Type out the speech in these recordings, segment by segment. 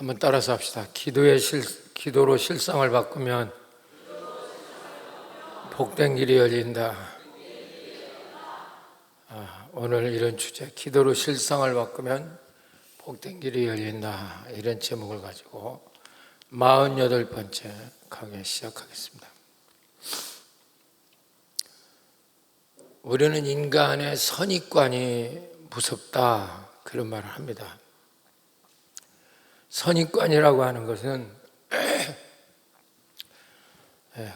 한번 따라서 합시다. 기도로 실상을 바꾸면 복된 길이 열린다. 오늘 이런 주제, 기도로 실상을 바꾸면 복된 길이 열린다, 이런 제목을 가지고 48번째 강의 시작하겠습니다. 우리는 인간의 선입관이 무섭다, 그런 말을 합니다. 선입관이라고 하는 것은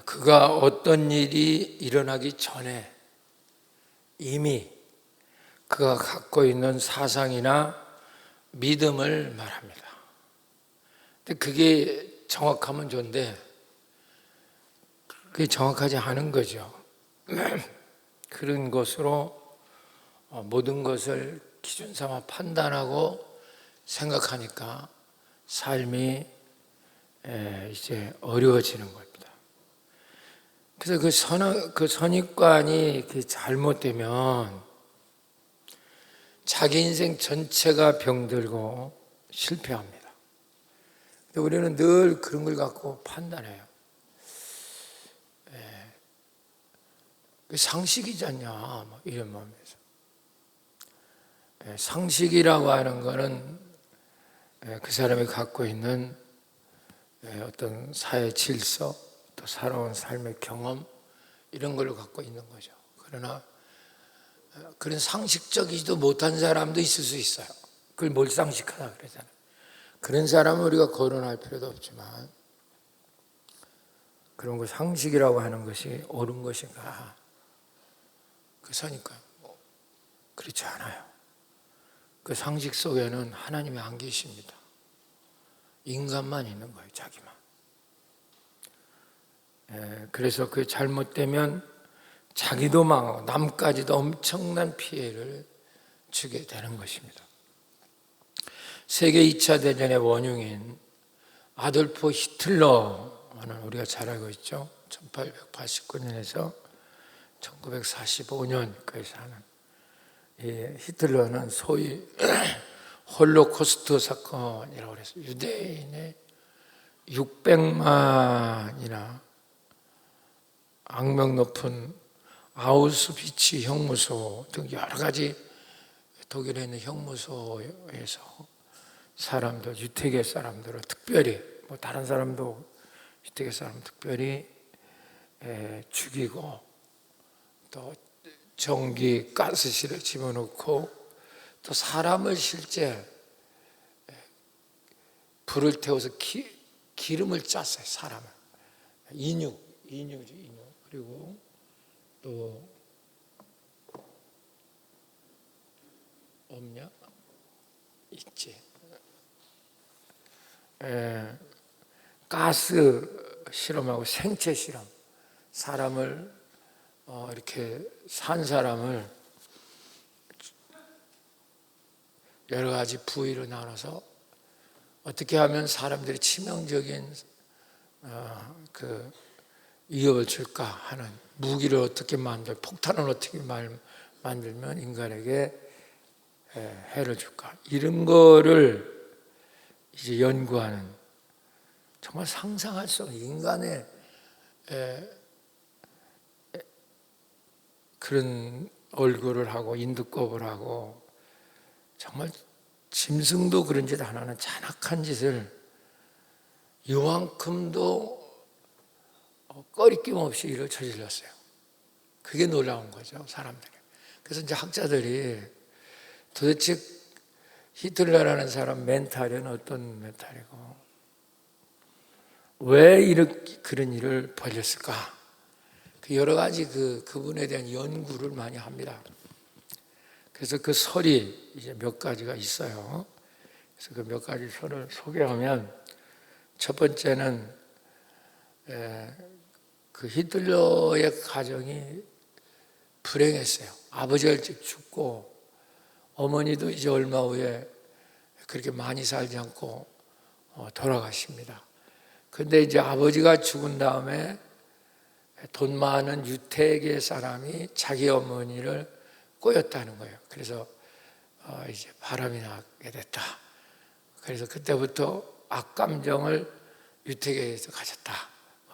그가 어떤 일이 일어나기 전에 이미 그가 갖고 있는 사상이나 믿음을 말합니다. 근데 그게 정확하면 좋은데 그게 정확하지 않은 거죠. 그런 것으로 모든 것을 기준 삼아 판단하고 생각하니까 삶이 이제 어려워지는 겁니다. 그래서 그 선입관이 잘못되면 자기 인생 전체가 병들고 실패합니다. 근데 우리는 늘 그런 걸 갖고 판단해요. 상식이지 않냐, 뭐 이런 마음에서. 상식이라고 하는 거는 그 사람이 갖고 있는 어떤 사회 질서, 또 살아온 삶의 경험, 이런 걸 갖고 있는 거죠. 그러나 그런 상식적이지도 못한 사람도 있을 수 있어요. 그걸 몰상식하다 그러잖아요. 그런 사람은 우리가 거론할 필요도 없지만, 그런 거 상식이라고 하는 것이 옳은 것인가? 그 선입관, 그렇지 않아요. 그 상식 속에는 하나님이 안 계십니다. 인간만 있는 거예요, 자기만. 그래서 그 잘못되면 자기도 망하고 남까지도 엄청난 피해를 주게 되는 것입니다. 세계 2차 대전의 원흉인 아돌프 히틀러는 우리가 잘 알고 있죠. 1889년에서 1945년까지 사는 이 히틀러는 소위 홀로코스트 사건이라고 그래서 유대인의 600만이나 악명 높은 아우슈비츠 형무소 등 여러 가지 독일에 있는 형무소에서 사람들, 유태계 사람들을 특별히, 뭐 다른 사람도 유태계 사람 특별히 죽이고, 또 전기 가스실에 집어넣고, 또 사람을 실제 불을 태워서 기름을 짰어요. 사람을. 인육이죠, 인육. 그리고 또 없냐? 있지. 가스 실험하고 생체 실험. 사람을 이렇게 산 사람을 여러 가지 부위로 나눠서 어떻게 하면 사람들이 치명적인 그 위협을 줄까 하는 무기를 어떻게 폭탄을 어떻게 만들면 인간에게 해를 줄까, 이런 거를 이제 연구하는, 정말 상상할 수 없는 인간의 그런 얼굴을 하고 인두껍을 하고, 정말 짐승도 그런 짓 안 하는 잔악한 짓을 이만큼도 꺼리낌 없이 일을 저질렀어요. 그게 놀라운 거죠, 사람들이. 그래서 이제 학자들이 도대체 히틀러라는 사람 멘탈은 어떤 멘탈이고 왜 이렇게 그런 일을 벌였을까? 여러 가지 그분에 대한 연구를 많이 합니다. 그래서 그 설이 이제 몇 가지가 있어요. 그래서 그 몇 가지 설을 소개하면, 첫 번째는 그 히틀러의 가정이 불행했어요. 아버지가 일찍 죽고 어머니도 이제 얼마 후에 그렇게 많이 살지 않고 돌아가십니다. 근데 이제 아버지가 죽은 다음에 돈 많은 유태계 사람이 자기 어머니를 꼬였다는 거예요. 그래서 이제 바람이 나게 됐다. 그래서 그때부터 악감정을 유태계에서 가졌다.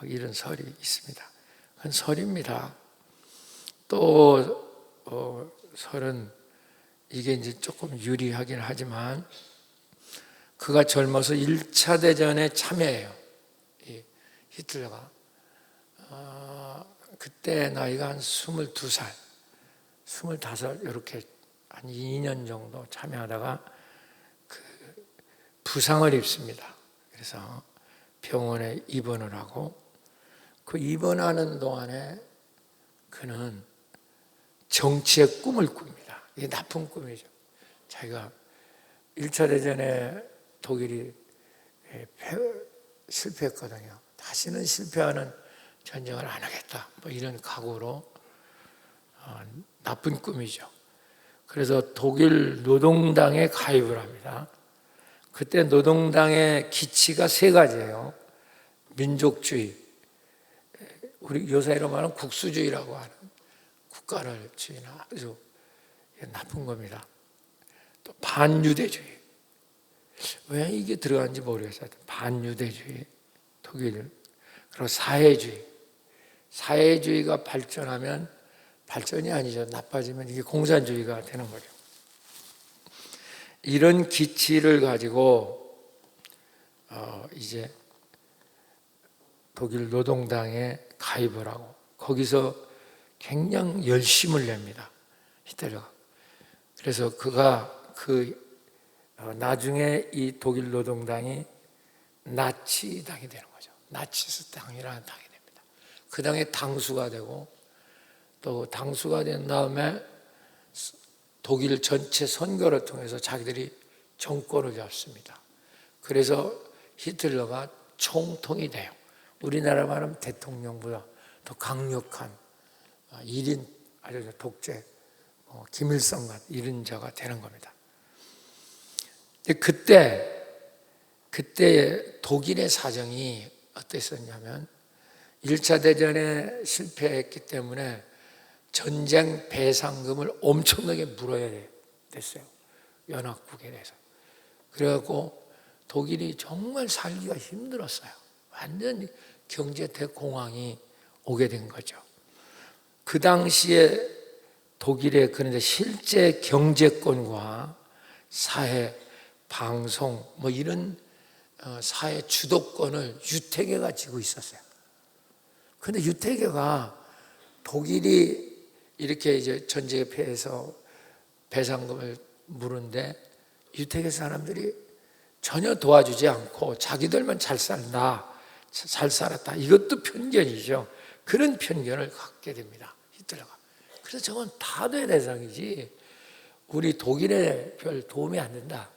이런 설이 있습니다. 그건 설입니다. 또 설은 이게 이제 조금 유리하긴 하지만 그가 젊어서 1차 대전에 참여해요. 이 히틀러가. 그때 나이가 한 22살, 25 이렇게 한 2년 정도 참여하다가 그 부상을 입습니다. 그래서 병원에 입원을 하고 그 입원하는 동안에 그는 정치의 꿈을 꿉니다. 이게 나쁜 꿈이죠. 자기가 1차 대전에 독일이 실패했거든요. 다시는 실패하는 전쟁을 안 하겠다. 이런 각오로 나쁜 꿈이죠. 그래서 독일 노동당에 가입을 합니다. 그때 노동당의 기치가 3가지예요. 민족주의, 우리 요새로 말하면 국수주의라고 하는 국가를 주의는 아주 나쁜 겁니다. 또 반유대주의. 왜 이게 들어간지 모르겠어요. 반유대주의, 독일. 그리고 사회주의. 사회주의가 발전하면, 발전이 아니죠. 나빠지면 이게 공산주의가 되는 거죠. 이런 기치를 가지고 이제 독일 노동당에 가입을 하고 거기서 굉장히 열심을 냅니다. 히틀러가. 그래서 그가 나중에 이 독일 노동당이 나치당이 되는 거죠. 나치스 당이라는 당이 됩니다. 그 당의 당수가 되고 또 당수가 된 다음에 독일 전체 선거를 통해서 자기들이 정권을 잡습니다. 그래서 히틀러가 총통이 돼요. 우리나라 말하면 대통령보다 더 강력한 1인 아주 독재, 김일성 같은 이런 자가 되는 겁니다. 그때 독일의 사정이 어땠었냐면 1차 대전에 실패했기 때문에 전쟁 배상금을 엄청나게 물어야 됐어요. 연합국에 대해서. 그래갖고 독일이 정말 살기가 힘들었어요. 완전 경제 대공황이 오게 된 거죠. 그 당시에 독일의 그런데 실제 경제권과 사회, 방송 이런 사회 주도권을 유태계가 쥐고 있었어요. 그런데 유태계가 독일이 이렇게 이제 전쟁에 패해서 배상금을 물은데 유태계 사람들이 전혀 도와주지 않고 자기들만 잘 살았다. 이것도 편견이죠. 그런 편견을 갖게 됩니다. 히틀러가. 그래서 저건 타도의 대상이지 우리 독일에 별 도움이 안 된다.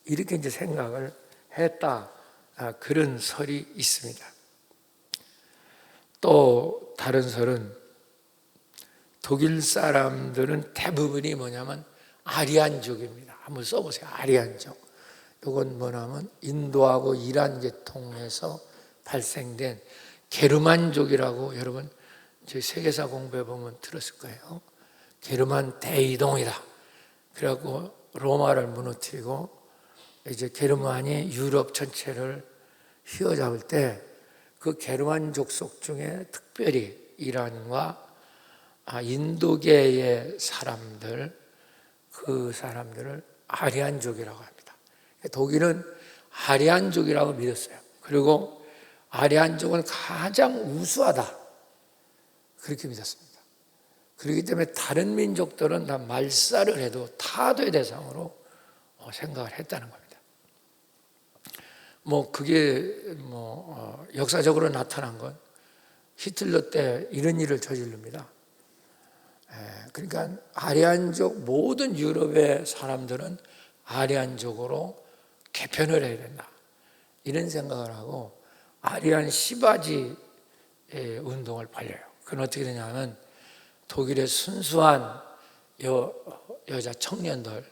이렇게 이제 생각을 했다. 그런 설이 있습니다. 또 다른 설은 독일 사람들은 대부분이 뭐냐면 아리안족입니다. 한번 써보세요. 아리안족. 이건 뭐냐면 인도하고 이란 계통에서 발생된 게르만족이라고 여러분 저희 세계사 공부해 보면 들었을 거예요. 게르만 대이동이다. 그래갖고 로마를 무너뜨리고 이제 게르만이 유럽 전체를 휘어잡을 때 그 게르만 족속 중에 특별히 이란과 인도계의 사람들, 그 사람들을 아리안족이라고 합니다. 독일은 아리안족이라고 믿었어요. 그리고 아리안족은 가장 우수하다. 그렇게 믿었습니다. 그렇기 때문에 다른 민족들은 다 말살을 해도 타도의 대상으로 생각을 했다는 겁니다. 그게 역사적으로 나타난 건 히틀러 때 이런 일을 저지릅니다. 그러니까 아리안족 모든 유럽의 사람들은 아리안족으로 개편을 해야 된다. 이런 생각을 하고 아리안 시바지 운동을 벌여요. 그건 어떻게 되냐면 독일의 순수한 여자 청년들,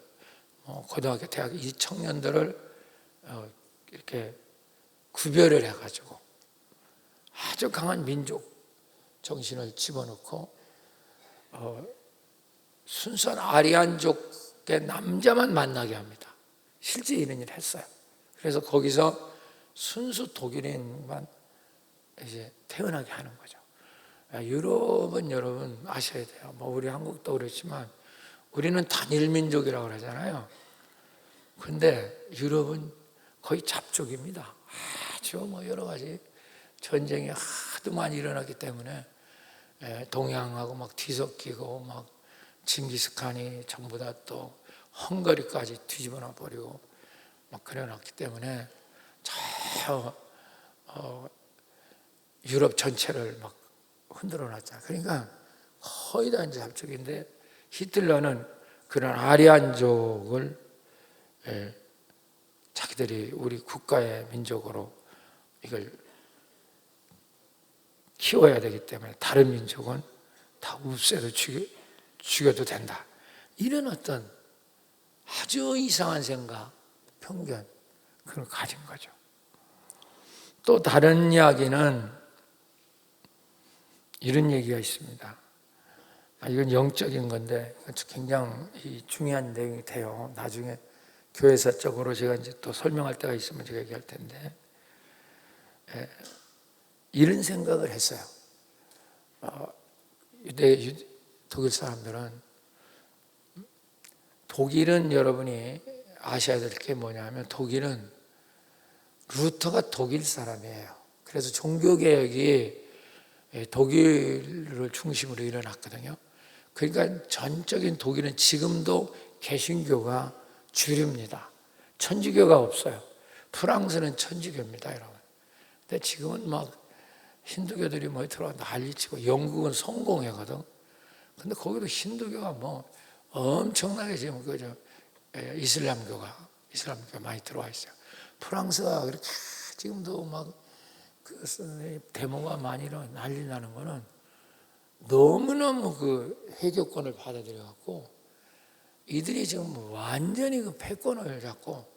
고등학교, 대학 이 청년들을 이렇게 구별을 해가지고 아주 강한 민족 정신을 집어넣고 순수한 아리안족의 남자만 만나게 합니다. 실제 이런 일을 했어요. 그래서 거기서 순수 독일인만 이제 태어나게 하는 거죠. 유럽은 여러분 아셔야 돼요. 뭐 우리 한국도 그렇지만 우리는 단일 민족이라고 그러잖아요. 근데 유럽은 거의 잡족입니다. 아주 뭐 여러 가지 전쟁이 하도 많이 일어났기 때문에 동양하고 막 뒤섞이고 막 징기스칸이 전부 다 또 헝가리까지 뒤집어놔 버리고 막 그래놨기 때문에 저 유럽 전체를 막 흔들어 놨잖아요. 그러니까 거의 다 이제 잡족인데 히틀러는 그런 아리안족을 자기들이 우리 국가의 민족으로 이걸 키워야 되기 때문에 다른 민족은 다 없애도 죽여도 된다. 이런 어떤 아주 이상한 생각, 편견, 그걸 가진 거죠. 또 다른 이야기는 이런 얘기가 있습니다. 이건 영적인 건데 굉장히 중요한 내용이 돼요. 나중에 교회사적으로 제가 이제 또 설명할 때가 있으면 제가 얘기할 텐데 이런 생각을 했어요. 독일 사람들은 독일은 여러분이 아셔야 될 게 뭐냐면 독일은 루터가 독일 사람이에요. 그래서 종교개혁이 독일을 중심으로 일어났거든요. 그러니까 전적인 독일은 지금도 개신교가 주류입니다. 천주교가 없어요. 프랑스는 천주교입니다, 여러분. 근데 지금은 막 힌두교들이 뭐 들어와 난리치고 영국은 성공회거든. 근데 거기도 힌두교가 뭐 엄청나게 지금 그저 이슬람교가 많이 들어와 있어요. 프랑스가 그렇게 지금도 막 그 데모가 많이 난리 나는 거는 너무너무 그 해교권을 받아들여 갖고 이들이 지금 완전히 그 패권을 잡고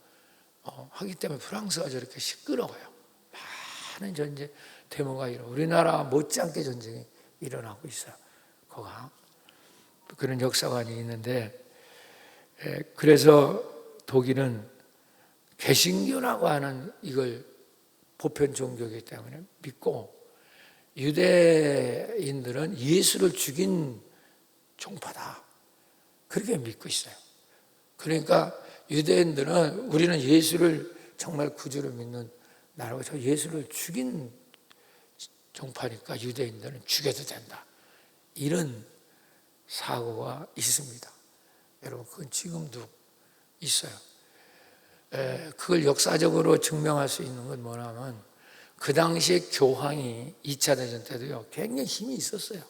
하기 때문에 프랑스가 저렇게 시끄러워요. 많은 전쟁 데모가 우리나라 못지않게 전쟁이 일어나고 있어요. 거가 그런 역사관이 있는데 그래서 독일은 개신교라고 하는 이걸 보편 종교이기 때문에 믿고 유대인들은 예수를 죽인 종파다. 그렇게 믿고 있어요. 그러니까 유대인들은 우리는 예수를 정말 구주로 믿는 나라고 저 예수를 죽인 종파니까 유대인들은 죽여도 된다. 이런 사고가 있습니다. 여러분 그건 지금도 있어요. 그걸 역사적으로 증명할 수 있는 건 뭐냐면 그 당시에 교황이 2차 대전 때도요 굉장히 힘이 있었어요.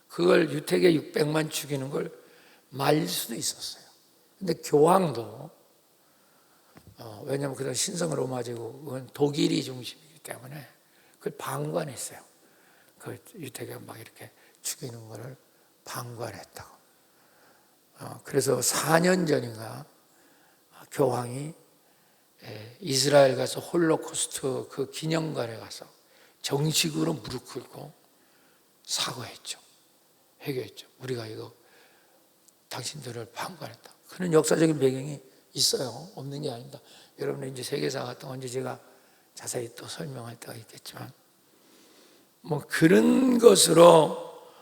그걸 유태계 600만 죽이는 걸 말릴 수도 있었어요. 근데 교황도 왜냐하면 그건 신성 로마제국 그건 독일이 중심이기 때문에 그걸 방관했어요. 그 유태계 막 이렇게 죽이는 거를 방관했다고. 그래서 4년 전인가 교황이 이스라엘 가서 홀로코스트 그 기념관에 가서 정식으로 무릎 꿇고 사과했죠. 회개했죠. 우리가 이거 당신들을 방관했다. 그런 역사적인 배경이 있어요. 없는 게 아닙니다. 여러분은 이제 세계사 같은 언제 제가 자세히 또 설명할 때가 있겠지만 뭐 그런 것으로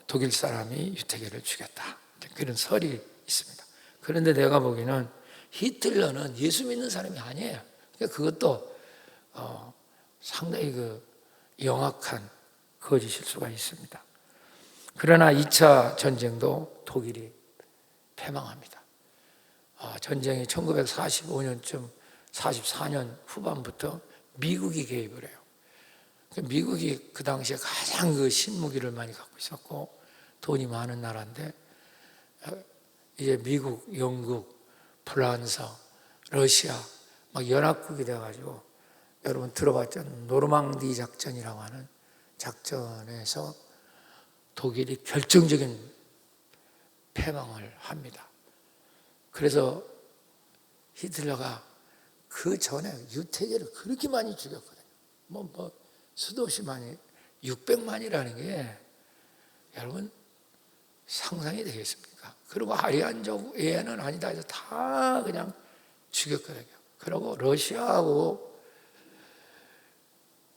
독일 사람이 유태계를 죽였다. 그런 설이 있습니다. 그런데 내가 보기에는 히틀러는 예수 믿는 사람이 아니에요. 그러니까 그것도 상당히 그 영악한 거짓일 수가 있습니다. 그러나 2차 전쟁도 독일이 패망합니다. 전쟁이 1945년쯤 44년 후반부터 미국이 개입을 해요. 미국이 그 당시에 가장 그 신무기를 많이 갖고 있었고 돈이 많은 나라인데 이제 미국, 영국, 프랑스, 러시아 막 연합국이 돼가지고 여러분 들어봤죠? 노르망디 작전이라고 하는 작전에서 독일이 결정적인 패망을 합니다. 그래서 히틀러가 그 전에 유태계를 그렇게 많이 죽였거든요. 뭐 수도 없이 많이 600만이라는 게 여러분 상상이 되겠습니까? 그리고 아리안족 애는 아니다 해서 다 그냥 죽였거든요. 그리고 러시아하고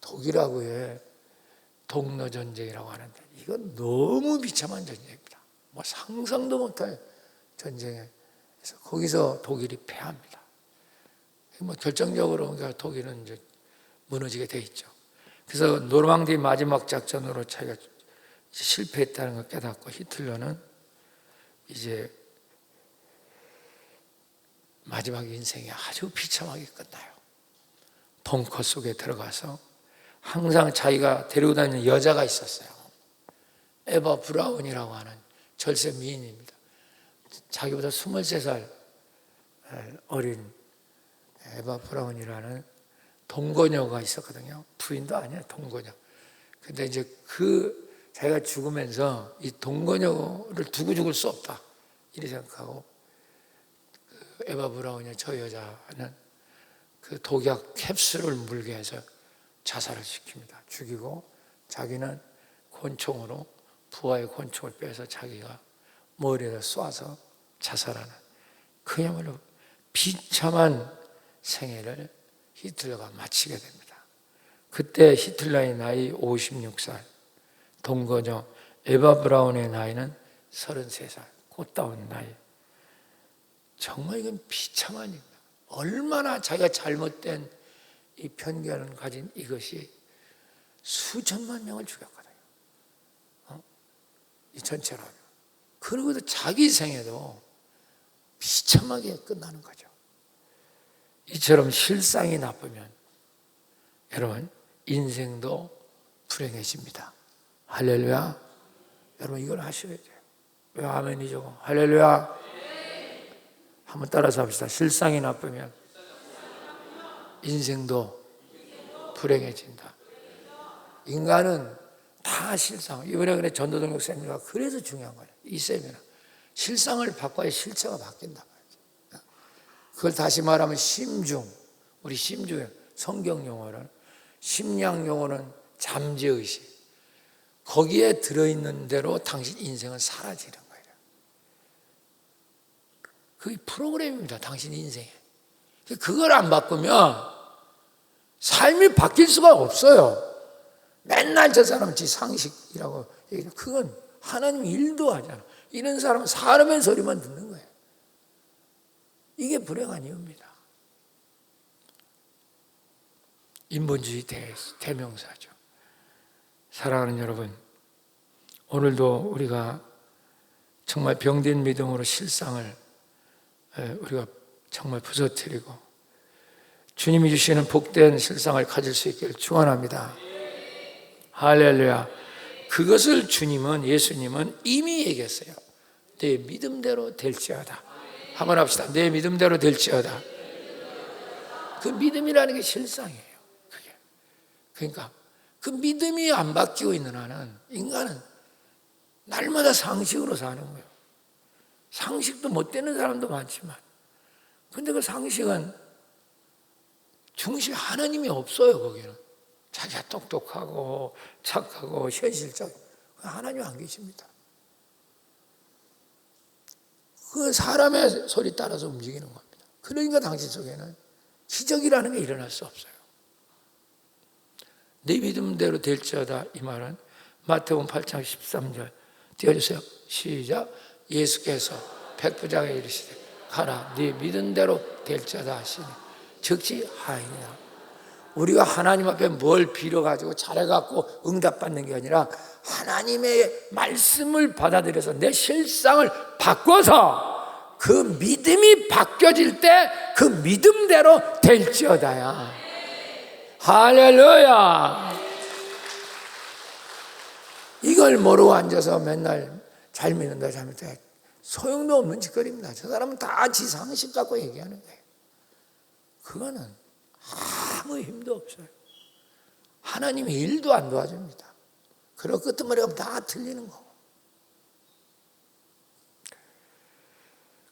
독일하고의 동로 전쟁이라고 하는데 이건 너무 비참한 전쟁입니다. 뭐 상상도 못할 전쟁에서 거기서 독일이 패합니다. 뭐 결정적으로 그러니까 독일은 이제 무너지게 돼 있죠. 그래서 노르망디 마지막 작전으로 자기가 실패했다는 걸 깨닫고 히틀러는 이제 마지막 인생이 아주 비참하게 끝나요. 벙커 속에 들어가서 항상 자기가 데리고 다니는 여자가 있었어요. 에바 브라운이라고 하는 절세 미인입니다. 자기보다 23살 어린 에바 브라운이라는 동거녀가 있었거든요. 부인도 아니야, 동거녀. 근데 이제 자기가 죽으면서 이 동거녀를 두고 죽을 수 없다. 이렇게 생각하고 에바 브라운이 저 여자는 그 독약 캡슐을 물게 해서 자살을 시킵니다. 죽이고 자기는 권총으로 부하의 권총을 빼서 자기가 머리에다 쏴서 자살하는 그야말로 비참한 생애를 히틀러가 마치게 됩니다. 그때 히틀러의 나이 56살, 동거녀 에바 브라운의 나이는 33살, 꽃다운 나이. 정말 이건 비참한 일입니다. 얼마나 자기가 잘못된 이 편견을 가진 이것이 수천만 명을 죽였거든요. 이 전체로. 그리고도 자기 생애도 비참하게 끝나는 거죠. 이처럼 실상이 나쁘면 여러분 인생도 불행해집니다. 할렐루야. 여러분 이걸 하셔야 돼요. 왜 아멘이죠? 할렐루야. 한번 따라서 합시다. 실상이 나쁘면 인생도 불행해진다. 인간은 다 실상. 이번에 그래 전도동력 세미나가 그래서 중요한 거예요. 이 세미나. 실상을 바꿔야 실체가 바뀐단 말이죠. 그걸 다시 말하면 심중. 우리 심중, 성경 용어는 심양 용어는 잠재의식. 거기에 들어있는 대로 당신 인생은 사라지는 거예요. 그게 프로그램입니다. 당신 인생에. 그걸 안 바꾸면 삶이 바뀔 수가 없어요. 맨날 저 사람은 지 상식이라고 얘기해요. 그건 하나님 일도 하잖아. 이런 사람은 사람의 소리만 듣는 거예요. 이게 불행한 이유입니다. 인본주의 대명사죠. 사랑하는 여러분, 오늘도 우리가 정말 병든 믿음으로 실상을 우리가 정말 부서뜨리고 주님이 주시는 복된 실상을 가질 수 있기를 축원합니다. 할렐루야. 그것을 예수님은 이미 얘기했어요. 내 믿음대로 될지어다. 한번 합시다. 내 믿음대로 될지어다. 그 믿음이라는 게 실상이에요. 그게. 그러니까 그 믿음이 안 바뀌고 있는 한은 인간은 날마다 상식으로 사는 거예요. 상식도 못 되는 사람도 많지만, 근데 그 상식은 중심 하나님이 없어요. 거기는 자기가 똑똑하고 착하고 현실적, 하나님 안 계십니다. 그 사람의 소리 따라서 움직이는 겁니다. 그러니까 당신 속에는 기적이라는 게 일어날 수 없어요. 내 믿음대로 될지어다. 이 말은 마태복음 8장 13절 띄워주세요. 시작. 예수께서 백부장에게 이르시되 가라 네 믿은 대로 될지어다 하시니 즉시 하이니라. 우리가 하나님 앞에 뭘 빌어가지고 잘해갖고 응답받는 게 아니라 하나님의 말씀을 받아들여서 내 실상을 바꿔서 그 믿음이 바뀌어질 때 그 믿음대로 될지어다야. 할렐루야. 이걸 모르고 앉아서 맨날 잘 믿는다 잘못해 소용도 없는 짓거리입니다. 저 사람은 다 지 상식 갖고 얘기하는 거예요. 그거는 아무 힘도 없어요. 하나님이 일도 안 도와줍니다. 그리고 끄트머리가 다 틀리는 거고.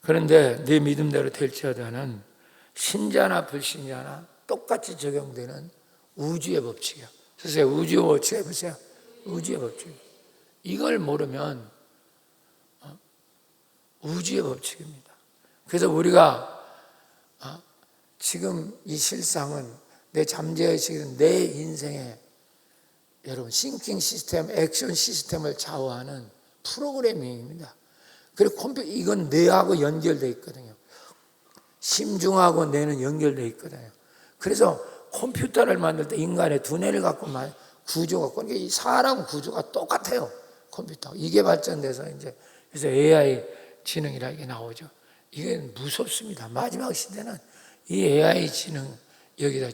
그런데 네 믿음대로 될지어다는 신자나 불신자나 똑같이 적용되는 우주의 법칙이에요. 그래서 우주의 법칙 해보세요. 우주의 법칙. 이걸 모르면 우주의 법칙입니다. 그래서 우리가 지금 이 실상은 내 잠재의식은 내 인생의 여러분 싱킹 시스템, 액션 시스템을 좌우하는 프로그래밍입니다. 그리고 컴퓨터 이건 뇌하고 연결되어 있거든요. 심중하고 뇌는 연결되어 있거든요. 그래서 컴퓨터를 만들 때 인간의 두뇌를 갖고 구조가, 그러니까 이 사람 구조가 똑같아요. 컴퓨터. 이게 발전돼서 이제 그래서 AI 지능이라 이게 나오죠. 이게 무섭습니다. 마지막 시대는 이 AI 지능 여기다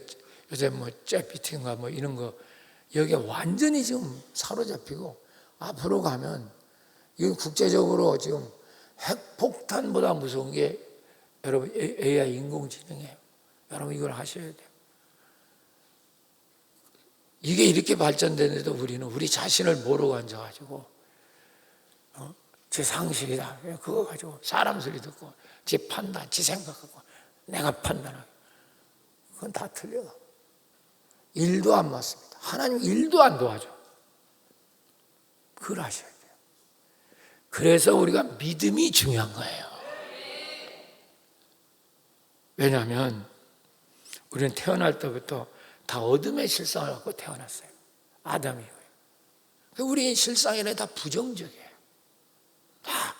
요새 뭐 챗피팅인가 뭐 이런 거 여기에 완전히 지금 사로잡히고 앞으로 가면 이건 국제적으로 지금 핵폭탄보다 무서운 게 여러분 AI 인공지능이에요. 여러분 이걸 하셔야 돼요. 이게 이렇게 발전되는데도 우리는 우리 자신을 모르고 앉아가지고 제 상식이다 그거 가지고 사람 소리 듣고 제 판단, 제 생각하고 내가 판단하고 그건 다 틀려요. 일도 안 맞습니다. 하나님 일도 안 도와줘. 그걸 하셔야 돼요. 그래서 우리가 믿음이 중요한 거예요. 왜냐하면 우리는 태어날 때부터 다 어둠의 실상을 갖고 태어났어요. 아담이에요. 우리 실상에는 다 부정적이에요. 다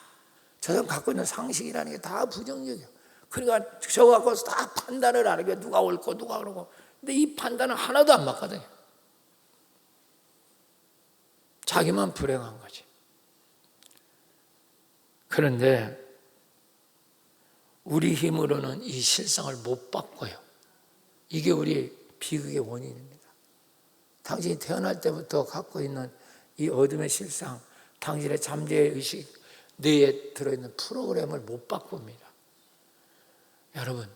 저 사람 갖고 있는 상식이라는 게 다 부정적이에요. 그러니까 저거 갖고 다 판단을 하는 게 누가 옳고 누가 그러고, 근데 이 판단은 하나도 안 맞거든요. 자기만 불행한 거지. 그런데 우리 힘으로는 이 실상을 못 바꿔요. 이게 우리 비극의 원인입니다. 당신이 태어날 때부터 갖고 있는 이 어둠의 실상, 당신의 잠재의 의식, 뇌에 들어있는 프로그램을 못 바꿉니다. 여러분,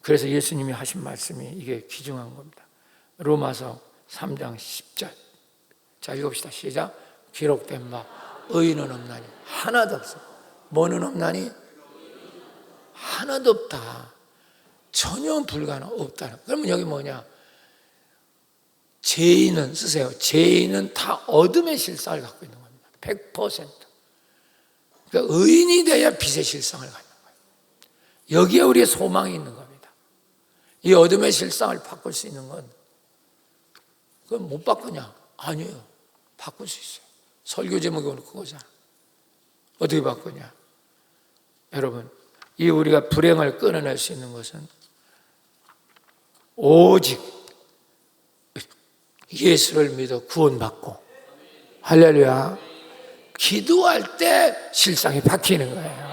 그래서 예수님이 하신 말씀이 이게 귀중한 겁니다. 로마서 3장 10절. 자, 읽읍시다. 시작. 기록된 바 의인은 없나니 하나도 없어. 뭐는 없나니? 하나도 없다. 전혀 불가능, 없다. 그러면 여기 뭐냐? 죄인은, 쓰세요. 죄인은 다 어둠의 실상을 갖고 있는 겁니다. 100%. 그러니까 의인이 돼야 빛의 실상을 갖는 거예요. 여기에 우리의 소망이 있는 겁니다. 이 어둠의 실상을 바꿀 수 있는 건, 그건 못 바꾸냐? 아니에요. 바꿀 수 있어요. 설교 제목이 오늘 그거잖아. 어떻게 바꾸냐? 여러분, 이 우리가 불행을 끊어낼 수 있는 것은 오직 예수를 믿어 구원받고, 할렐루야, 기도할 때 실상이 바뀌는 거예요.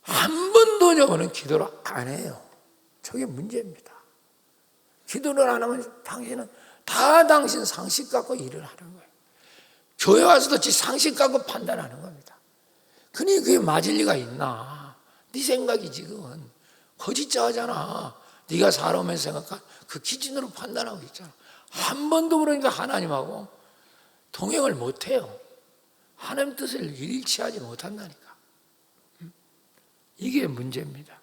한 번도 저거는 기도를 안 해요. 저게 문제입니다. 기도를 안 하면 당신은 다 당신 상식 갖고 일을 하는 거예요. 교회 와서도 지 상식 갖고 판단하는 겁니다. 그니 그게 맞을 리가 있나? 네 생각이지 그건. 거짓자하잖아. 네가 살아오면서 생각한 그 기준으로 판단하고 있잖아. 한 번도 그러니까 하나님하고 동행을 못해요. 하나님 뜻을 일치하지 못한다니까. 이게 문제입니다.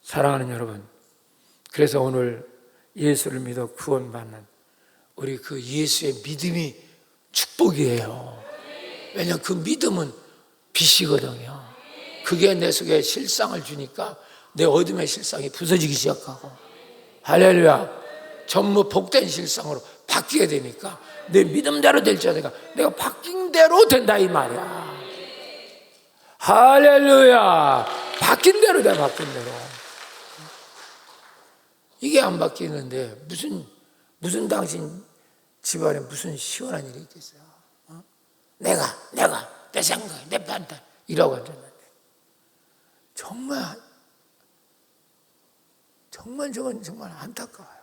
사랑하는 여러분, 그래서 오늘 예수를 믿어 구원받는 우리 그 예수의 믿음이 축복이에요. 왜냐하면 그 믿음은 빛이거든요. 그게 내 속에 실상을 주니까 내 어둠의 실상이 부서지기 시작하고, 할렐루야, 전부 복된 실상으로 바뀌게 되니까 내 믿음대로 될 자가 내가 바뀐 대로 된다 이 말이야. 할렐루야, 바뀐 대로 돼. 바뀐 대로. 이게 안 바뀌는데 무슨 당신 집안에 무슨 시원한 일이 있겠어요? 내가 내 생각, 내 판단 이라고 앉았는데, 저건 정말 안타까워요.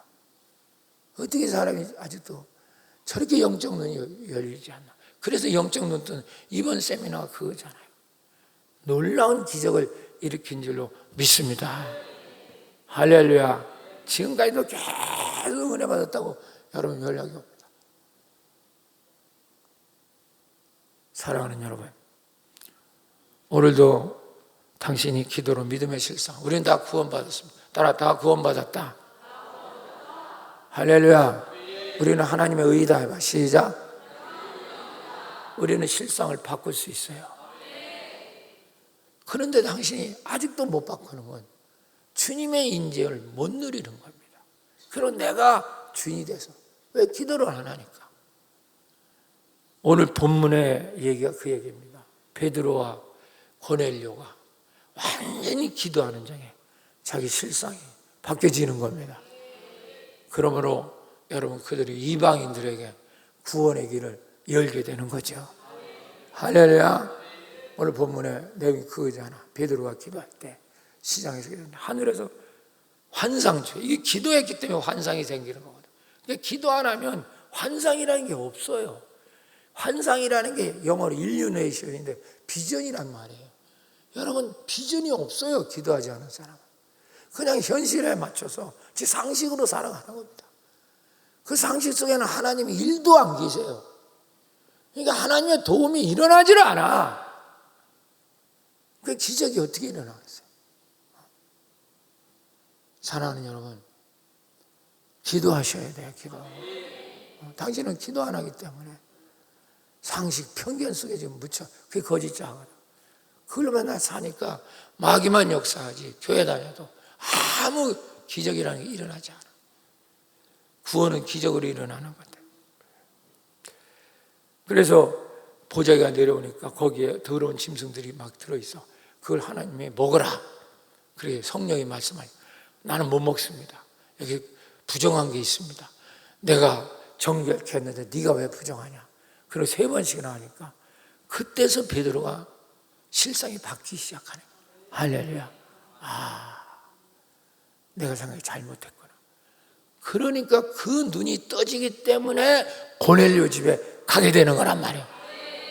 어떻게 사람이 아직도 저렇게 영적 눈이 열리지 않나. 그래서 영적 눈은 이번 세미나가 그거잖아요. 놀라운 기적을 일으킨 줄로 믿습니다. 할렐루야. 지금까지도 계속 은혜 받았다고 여러분 연락이 옵니다. 사랑하는 여러분, 오늘도 당신이 기도로 믿음의 실상, 우리는 다 구원받았습니다. 따라 다 구원받았다. 할렐루야. 우리는 하나님의 의이다 해봐. 시작. 우리는 실상을 바꿀 수 있어요. 그런데 당신이 아직도 못 바꾸는 건 주님의 인재를 못 누리는 겁니다. 그리고 내가 주인이 돼서 왜 기도를 안 하니까? 오늘 본문의 얘기가 그 얘기입니다. 베드로와 고넬료가 완전히 기도하는 중에 자기 실상이 바뀌어지는 겁니다. 그러므로 여러분 그들이 이방인들에게 구원의 길을 열게 되는 거죠. 할렐루야. 오늘 본문의 내용이 그거잖아. 베드로가 기도할 때 시장에서 기도하는데 하늘에서 환상주, 이게 기도했기 때문에 환상이 생기는 거거든. 근데 기도 안 하면 환상이라는 게 없어요. 환상이라는 게 영어로 일루네이션인데 비전이란 말이에요. 여러분 비전이 없어요. 기도하지 않은 사람은 그냥 현실에 맞춰서 제 상식으로 살아가는 겁니다. 그 상식 속에는 하나님이 일도 안 계세요. 그러니까 하나님의 도움이 일어나질 않아. 그 기적이 어떻게 일어나겠어요? 사랑하는 여러분, 기도하셔야 돼요. 기도. 당신은 기도 안 하기 때문에 상식, 편견 속에 지금 묻혀. 그게 거짓자거든. 그걸로 맨날 사니까 마귀만 역사하지 교회 다녀도 아무 기적이라는 게 일어나지 않아. 구원은 기적으로 일어나는 건데. 그래서 보자기가 내려오니까 거기에 더러운 짐승들이 막 들어있어. 그걸 하나님이 먹어라. 그래 성령이 말씀하니 나는 못 먹습니다. 여기 부정한 게 있습니다. 내가 정결케 했는데 네가 왜 부정하냐. 그리고 3번씩이나 하니까 그때서 베드로가 실상이 바뀌기 시작하네. 할렐루야. 내가 생각이 잘못했구나. 그러니까 그 눈이 떠지기 때문에 고넬료 집에 가게 되는 거란 말이에요.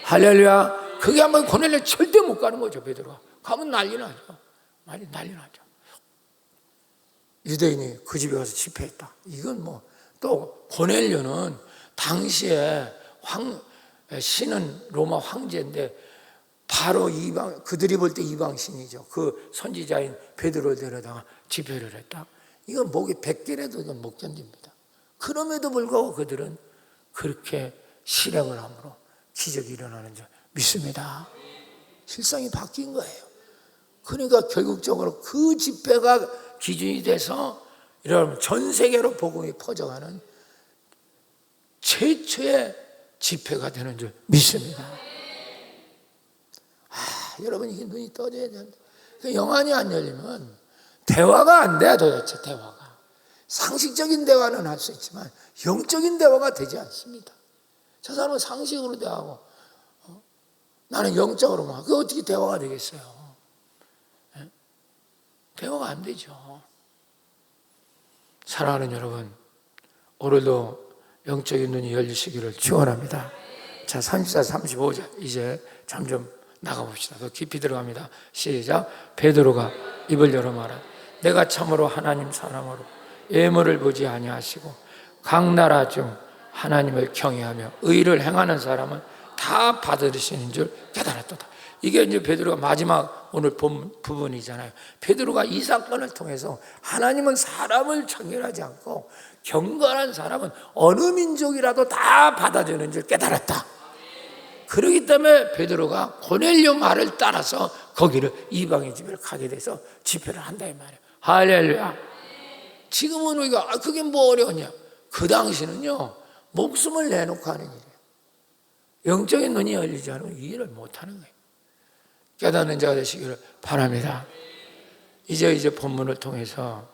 할렐루야. 그게 한번 고넬료 절대 못 가는 거죠. 베드로가 가면 난리 나죠. 난리 나죠. 유대인이 그 집에 가서 집회했다. 이건 뭐 또 고넬료는 당시에 신은 로마 황제인데 바로 이방, 그들이 볼 때 이방신이죠. 그 선지자인 베드로를 데려다가 집회를 했다. 이건 목이 100개라도 이건 못 견딥니다. 그럼에도 불구하고 그들은 그렇게 실행을 함으로 기적이 일어나는 줄 믿습니다. 실상이 바뀐 거예요. 그러니까 결국적으로 그 집회가 기준이 돼서 여러분 전 세계로 복음이 퍼져가는 최초의 집회가 되는 줄 믿습니다. 여러분 이게 눈이 떠져야 되는데 영안이 안 열리면 대화가 안 돼. 도대체 대화가 상식적인 대화는 할 수 있지만 영적인 대화가 되지 않습니다. 저 사람은 상식으로 대화하고 나는 영적으로만. 그게 어떻게 대화가 되겠어요? 대화가 안 되죠. 사랑하는 여러분, 오늘도 영적인 눈이 열리시기를 축원합니다. 자, 34, 35절 이제 점점 나가봅시다. 더 깊이 들어갑니다. 시작. 베드로가 입을 열어 말하 내가 참으로 하나님 사람으로 예물을 보지 아니하시고 각 나라 중 하나님을 경외하며 의를 행하는 사람은 다 받으시는 줄 깨달았도다. 이게 이제 베드로가 마지막 오늘 본 부분이잖아요. 베드로가 이 사건을 통해서 하나님은 사람을 청결하지 않고 경건한 사람은 어느 민족이라도 다 받아주는 줄 깨달았다. 그렇기 때문에 베드로가 고넬료 말을 따라서 거기를 이방인 집에 가게 돼서 집회를 한다 이 말이에요. 할렐루야. 지금은 우리가 그게 뭐 어려웠냐. 그 당시는요 목숨을 내놓고 하는 일이에요. 영적인 눈이 열리지 않으면 이 일을 못하는 거예요. 깨닫는 자가 되시기를 바랍니다. 이제 본문을 통해서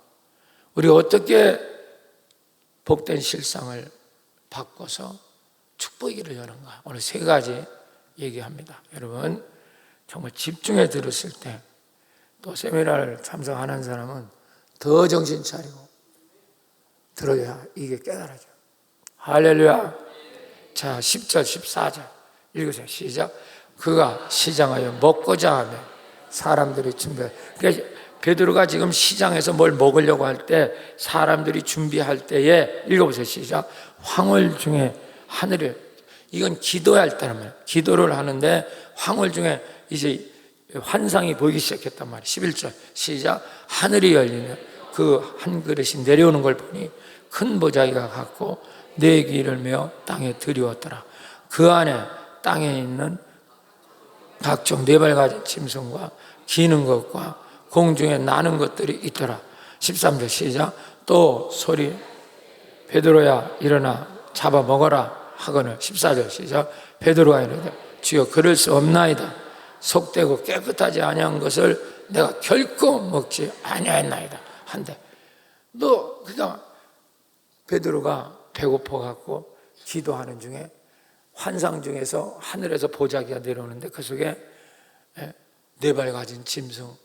우리가 어떻게 복된 실상을 바꿔서 축복의 길을 여는가. 오늘 3가지 얘기합니다. 여러분 정말 집중해 들었을 때 또 세미나를 참석하는 사람은 더 정신 차리고 들어야 이게 깨달아져요. 할렐루야. 자, 10절 14절 읽으세요. 시작. 그가 시장하여 먹고자 하며 사람들이 준비해. 그러니까 베드로가 지금 시장에서 뭘 먹으려고 할 때 사람들이 준비할 때에 읽어보세요. 시작. 황홀 중에 하늘을, 이건 기도할 때란 말이에요. 기도를 하는데 황홀 중에 이제 환상이 보이기 시작했단 말이에요. 11절 시작. 하늘이 열리며 그 한 그릇이 내려오는 걸 보니 큰 보자기가 같고 4귀를 메어 땅에 들이웠더라. 그 안에 땅에 있는 각종 4발 가진 짐승과 기는 것과 공중에 나는 것들이 있더라. 13절 시작. 또 소리 베드로야 일어나 잡아 먹어라 하거늘. 14절 시작. 베드로가 이르되 주여 그럴 수 없나이다. 속되고 깨끗하지 아니한 것을 내가 결코 먹지 아니하였나이다 한데, 너 그러니까 베드로가 배고파 갖고 기도하는 중에 환상 중에서 하늘에서 보자기가 내려오는데 그 속에 네 발 가진 짐승,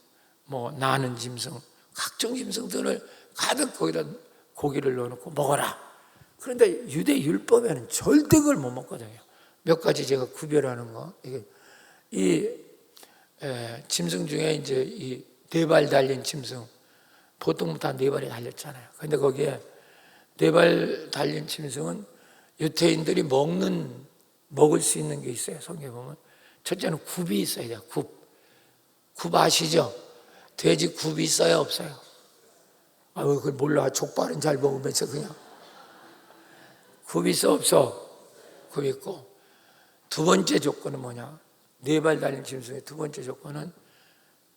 뭐 나는 짐승, 각종 짐승들을 가득 거기다 고기를 넣어놓고 먹어라. 그런데 유대 율법에는 절대 그걸 못 먹거든요. 몇 가지 제가 구별하는 거. 이 짐승 중에 이제 이 네 발 달린 짐승, 보통 다 네 발이 달렸잖아요. 그런데 거기에 네 발 달린 짐승은 유태인들이 먹을 수 있는 게 있어요. 성경에 보면 첫째는 굽이 있어야 돼요. 굽 아시죠? 돼지 굽이 있어요, 없어요? 그걸 몰라. 족발은 잘 먹으면서 그냥. 굽이 있어, 없어? 굽 있고. 두 번째 조건은 뭐냐? 네 발 달린 짐승의 두 번째 조건은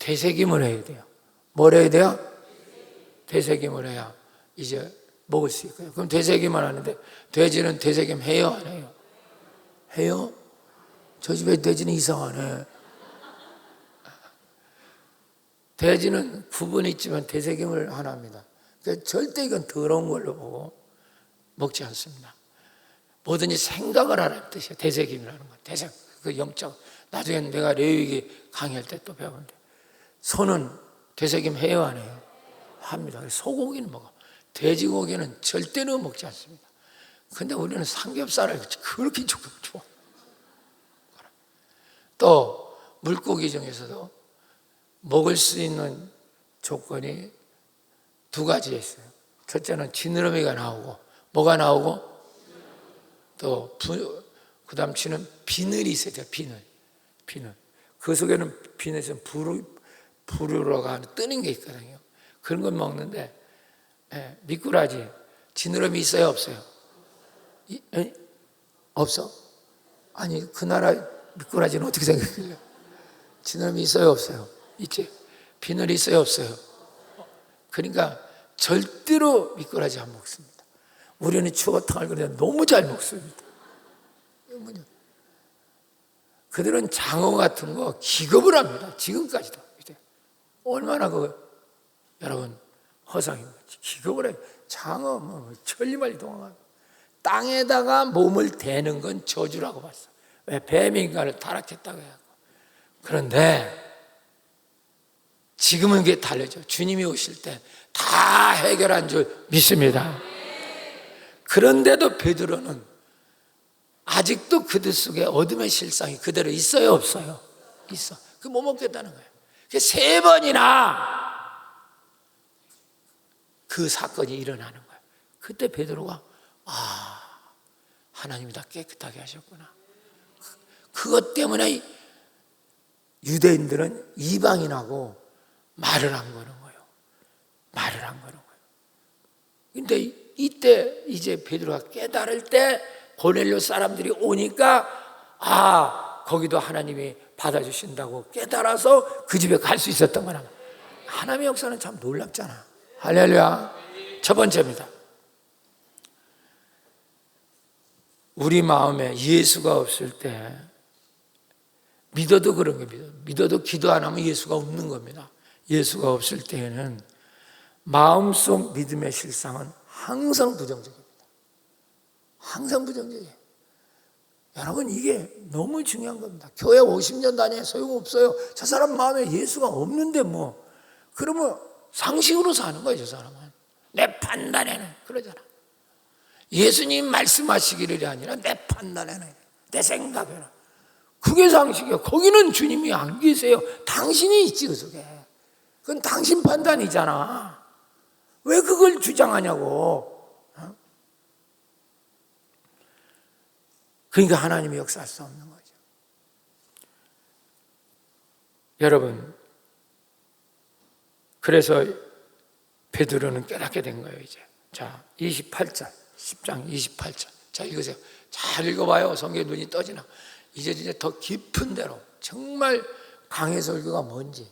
되새김을 해야 돼요. 뭘 해야 돼요? 되새김을 해야 이제 먹을 수 있고요. 그럼 되새김을 하는데, 돼지는 되새김 해요, 안 해요? 해요? 저 집에 돼지는 이상하네. 돼지는 굽은 있지만 되새김을 하나 합니다. 그러니까 절대 이건 더러운 걸로 보고 먹지 않습니다. 뭐든지 생각을 하라는 뜻이에요. 되새김이라는 건. 되새김. 그 영적. 나중에 내가 레위기 강의할 때 또 배우는데, 소는 되새김 해요, 안 해요? 합니다. 소고기는 먹어. 돼지고기는 절대로 먹지 않습니다. 근데 우리는 삼겹살을 그렇게 좋아. 또 물고기 중에서도 먹을 수 있는 조건이 두 가지 있어요. 첫째는 지느러미가 나오고, 뭐가 나오고, 또 그 다음 치는 비늘이 있어야 돼요. 비늘. 그 속에는 비늘에서 부르러가 뜨는 게 있거든요. 그런 건 먹는데, 미꾸라지 지느러미 있어요, 없어요? 없어? 아니 그 나라 미꾸라지는 어떻게 생각해요? 지느러미 있어요, 없어요? 있지. 비늘이 있어요, 없어요? 그러니까 절대로 미꾸라지 안 먹습니다. 우리는 추어탕을 그냥 너무 잘 먹습니다. 그들은 장어 같은 거 기겁을 합니다. 지금까지도. 얼마나 여러분 허상입니다. 기겁을 해요. 장어 천리만리 동안 땅에다가 몸을 대는 건 저주라고 봤어. 왜? 뱀이 인간을 타락했다고 해요. 그런데 지금은 그게 달라져. 주님이 오실 때 다 해결한 줄 믿습니다. 그런데도 베드로는 아직도 그들 속에 어둠의 실상이 그대로 있어요, 없어요? 있어. 그 못 먹겠다는 거예요. 세 번이나 그 사건이 일어나는 거예요. 그때 베드로가 하나님이 다 깨끗하게 하셨구나. 그것 때문에 유대인들은 이방인하고 말을 안 거는 거예요. 근데 이때 이제 베드로가 깨달을 때 고넬료 사람들이 오니까 거기도 하나님이 받아주신다고 깨달아서 그 집에 갈 수 있었던 거라. 하나님의 역사는 참 놀랍잖아. 할렐루야. 첫 번째입니다. 우리 마음에 예수가 없을 때 믿어도 그런 겁니다. 믿어도 기도 안 하면 예수가 없는 겁니다. 예수가 없을 때에는 마음속 믿음의 실상은 항상 부정적입니다. 항상 부정적이에요. 여러분 이게 너무 중요한 겁니다. 교회 50년 다녀야 소용없어요. 저 사람 마음에 예수가 없는데 뭐. 그러면 상식으로 사는 거예요. 저 사람은. 내 판단에는 그러잖아. 예수님 말씀하시기를 아니라 내 판단에는, 내 생각에는. 그게 상식이에요. 거기는 주님이 안 계세요. 당신이 있지 그 속에. 그건 당신 판단이잖아. 왜 그걸 주장하냐고. 그러니까 하나님이 역사할 수 없는 거죠. 여러분, 그래서 베드로는 깨닫게 된 거예요. 이제 자 28절 10장 28절 자 읽으세요. 잘 읽어봐요. 성경에 눈이 떠지나. 이제 더 깊은 데로 정말 강해 설교가 뭔지.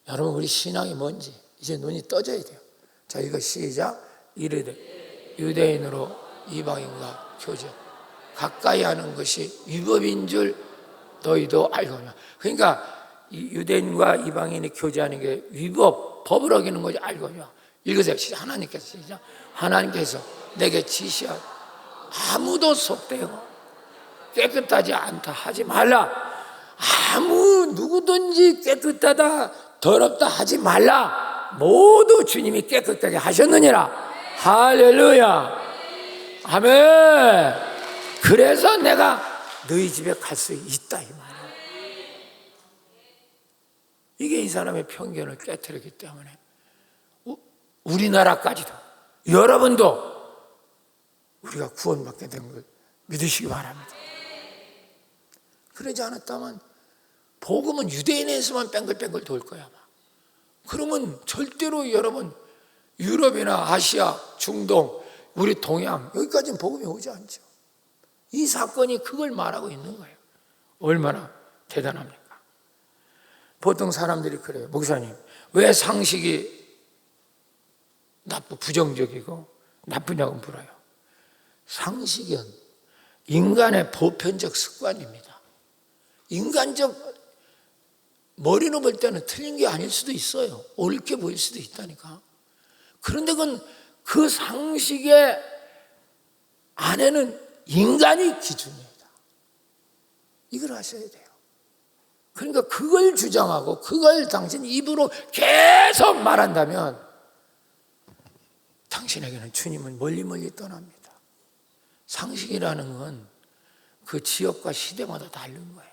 여러분, 우리 신앙이 뭔지 이제 눈이 떠져야 돼요. 자, 이거 시작. 이르되 유대인으로 이방인과 교제 가까이 하는 것이 위법인 줄 너희도 알거냐. 그러니까 유대인과 이방인이 교제하는 게 위법, 법을 어기는 거지 알거냐. 읽으세요. 시작. 하나님께서 시작. 하나님께서 내게 지시하 아무도 속되고 깨끗하지 않다 하지 말라. 누구든지 깨끗하다 더럽다 하지 말라. 모두 주님이 깨끗하게 하셨느니라. 할렐루야. 아멘. 그래서 내가 너희 집에 갈 수 있다 이 말이야. 이게 이 사람의 편견을 깨트렸기 때문에 우리나라까지도 여러분도 우리가 구원받게 된 걸 믿으시기 바랍니다. 그러지 않았다면 복음은 유대인에서만 뺑글뺑글 돌 거야 아마. 그러면 절대로 여러분 유럽이나 아시아, 중동, 우리 동양 여기까지는 복음이 오지 않죠. 이 사건이 그걸 말하고 있는 거예요. 얼마나 대단합니까? 보통 사람들이 그래요. 목사님, 왜 상식이 부정적이고 나쁘냐고 물어요. 상식은 인간의 보편적 습관입니다. 인간적 머리로 볼 때는 틀린 게 아닐 수도 있어요. 옳게 보일 수도 있다니까. 그런데 그 상식의 안에는 인간이 기준입니다. 이걸 아셔야 돼요. 그러니까 그걸 주장하고 그걸 당신 입으로 계속 말한다면 당신에게는 주님은 멀리 멀리 떠납니다. 상식이라는 건 그 지역과 시대마다 다른 거예요.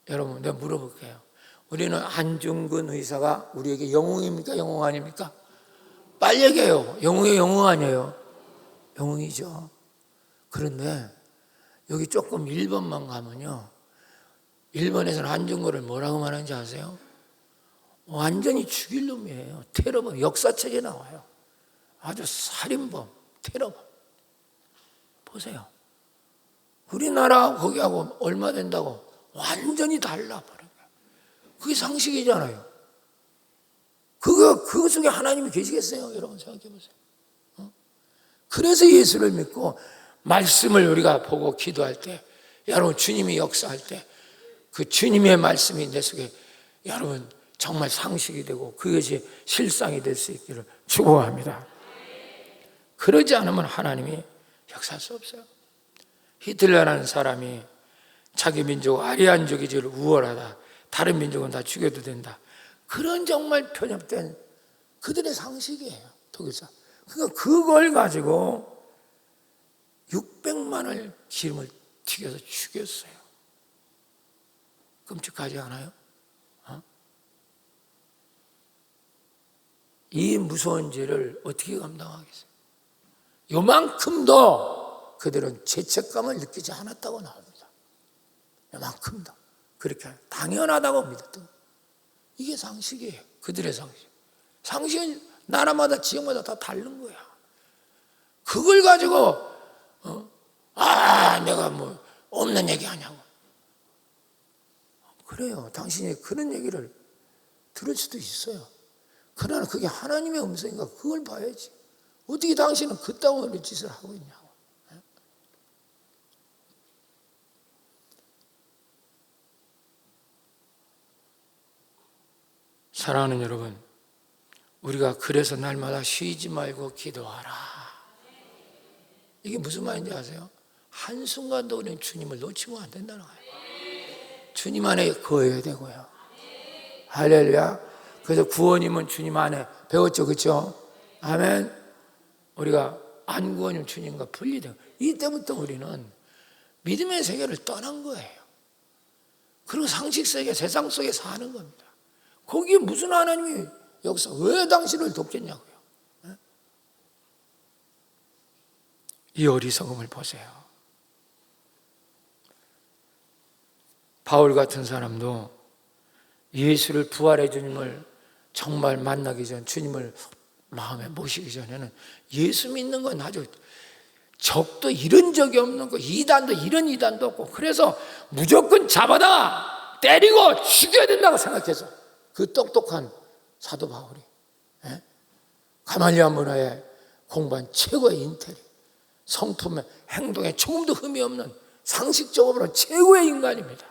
여러분, 내가 물어볼게요. 우리는 안중근 의사가 우리에게 영웅입니까? 영웅 아닙니까? 빨리 얘기해요. 영웅이에요? 영웅 아니에요? 영웅이죠. 그런데 여기 조금 1번만 가면요, 1번에서는 안중근을 뭐라고 말하는지 아세요? 완전히 죽일 놈이에요. 테러범. 역사책에 나와요. 아주 살인범, 테러범. 보세요. 우리나라 거기하고 얼마 된다고 완전히 달라버린 거예요. 그게 상식이잖아요. 그거 속에 하나님이 계시겠어요? 여러분 생각해 보세요. 그래서 예수를 믿고 말씀을 우리가 보고 기도할 때, 여러분 주님이 역사할 때 그 주님의 말씀이 내 속에 여러분 정말 상식이 되고 그것이 실상이 될 수 있기를 축원합니다. 그러지 않으면 하나님이 역사할 수 없어요. 히틀러라는 사람이 자기 민족 아리안족이지를 우월하다, 다른 민족은 다 죽여도 된다, 그런 정말 편협된 그들의 상식이에요. 독일사. 그러니까 그걸 가지고 600만을 기름을 튀겨서 죽였어요. 끔찍하지 않아요? 이 무서운 죄를 어떻게 감당하겠어요? 요만큼도 그들은 죄책감을 느끼지 않았다고 나옵니다. 요만큼도 그렇게 당연하다고 믿었던, 이게 상식이에요. 그들의 상식. 상식은 나라마다 지역마다 다 다른 거야. 그걸 가지고 내가 뭐 없는 얘기 하냐고. 그래요. 당신이 그런 얘기를 들을 수도 있어요. 그러나 그게 하나님의 음성인가 그걸 봐야지. 어떻게 당신은 그따위로 짓을 하고 있냐고. 사랑하는 여러분, 우리가 그래서 날마다 쉬지 말고 기도하라. 이게 무슨 말인지 아세요? 한순간도 우리는 주님을 놓치면 안 된다는 거예요. 주님 안에 거해야 되고요. 할렐루야. 그래서 구원이면 주님 안에 배웠죠. 그렇죠? 아멘. 우리가 안 구원이면 주님과 분리되고, 이때부터 우리는 믿음의 세계를 떠난 거예요. 그리고 상식 세계, 세상 속에 사는 겁니다. 거기에 무슨 하나님이 역사, 왜 당신을 돕겠냐고요. 이 어리석음을 보세요. 바울 같은 사람도 예수를 부활의 주님을 정말 만나기 전, 주님을 마음에 모시기 전에는 예수 믿는 건 아주 적도 이런 적이 없는 거, 이단도 이런 이단도 없고, 그래서 무조건 잡아다 때리고 죽여야 된다고 생각해서 그 똑똑한 사도 바울이, 예? 가말리아 문화에 공부한 최고의 인텔이, 성품에 행동에 조금도 흠이 없는 상식적으로 최고의 인간입니다.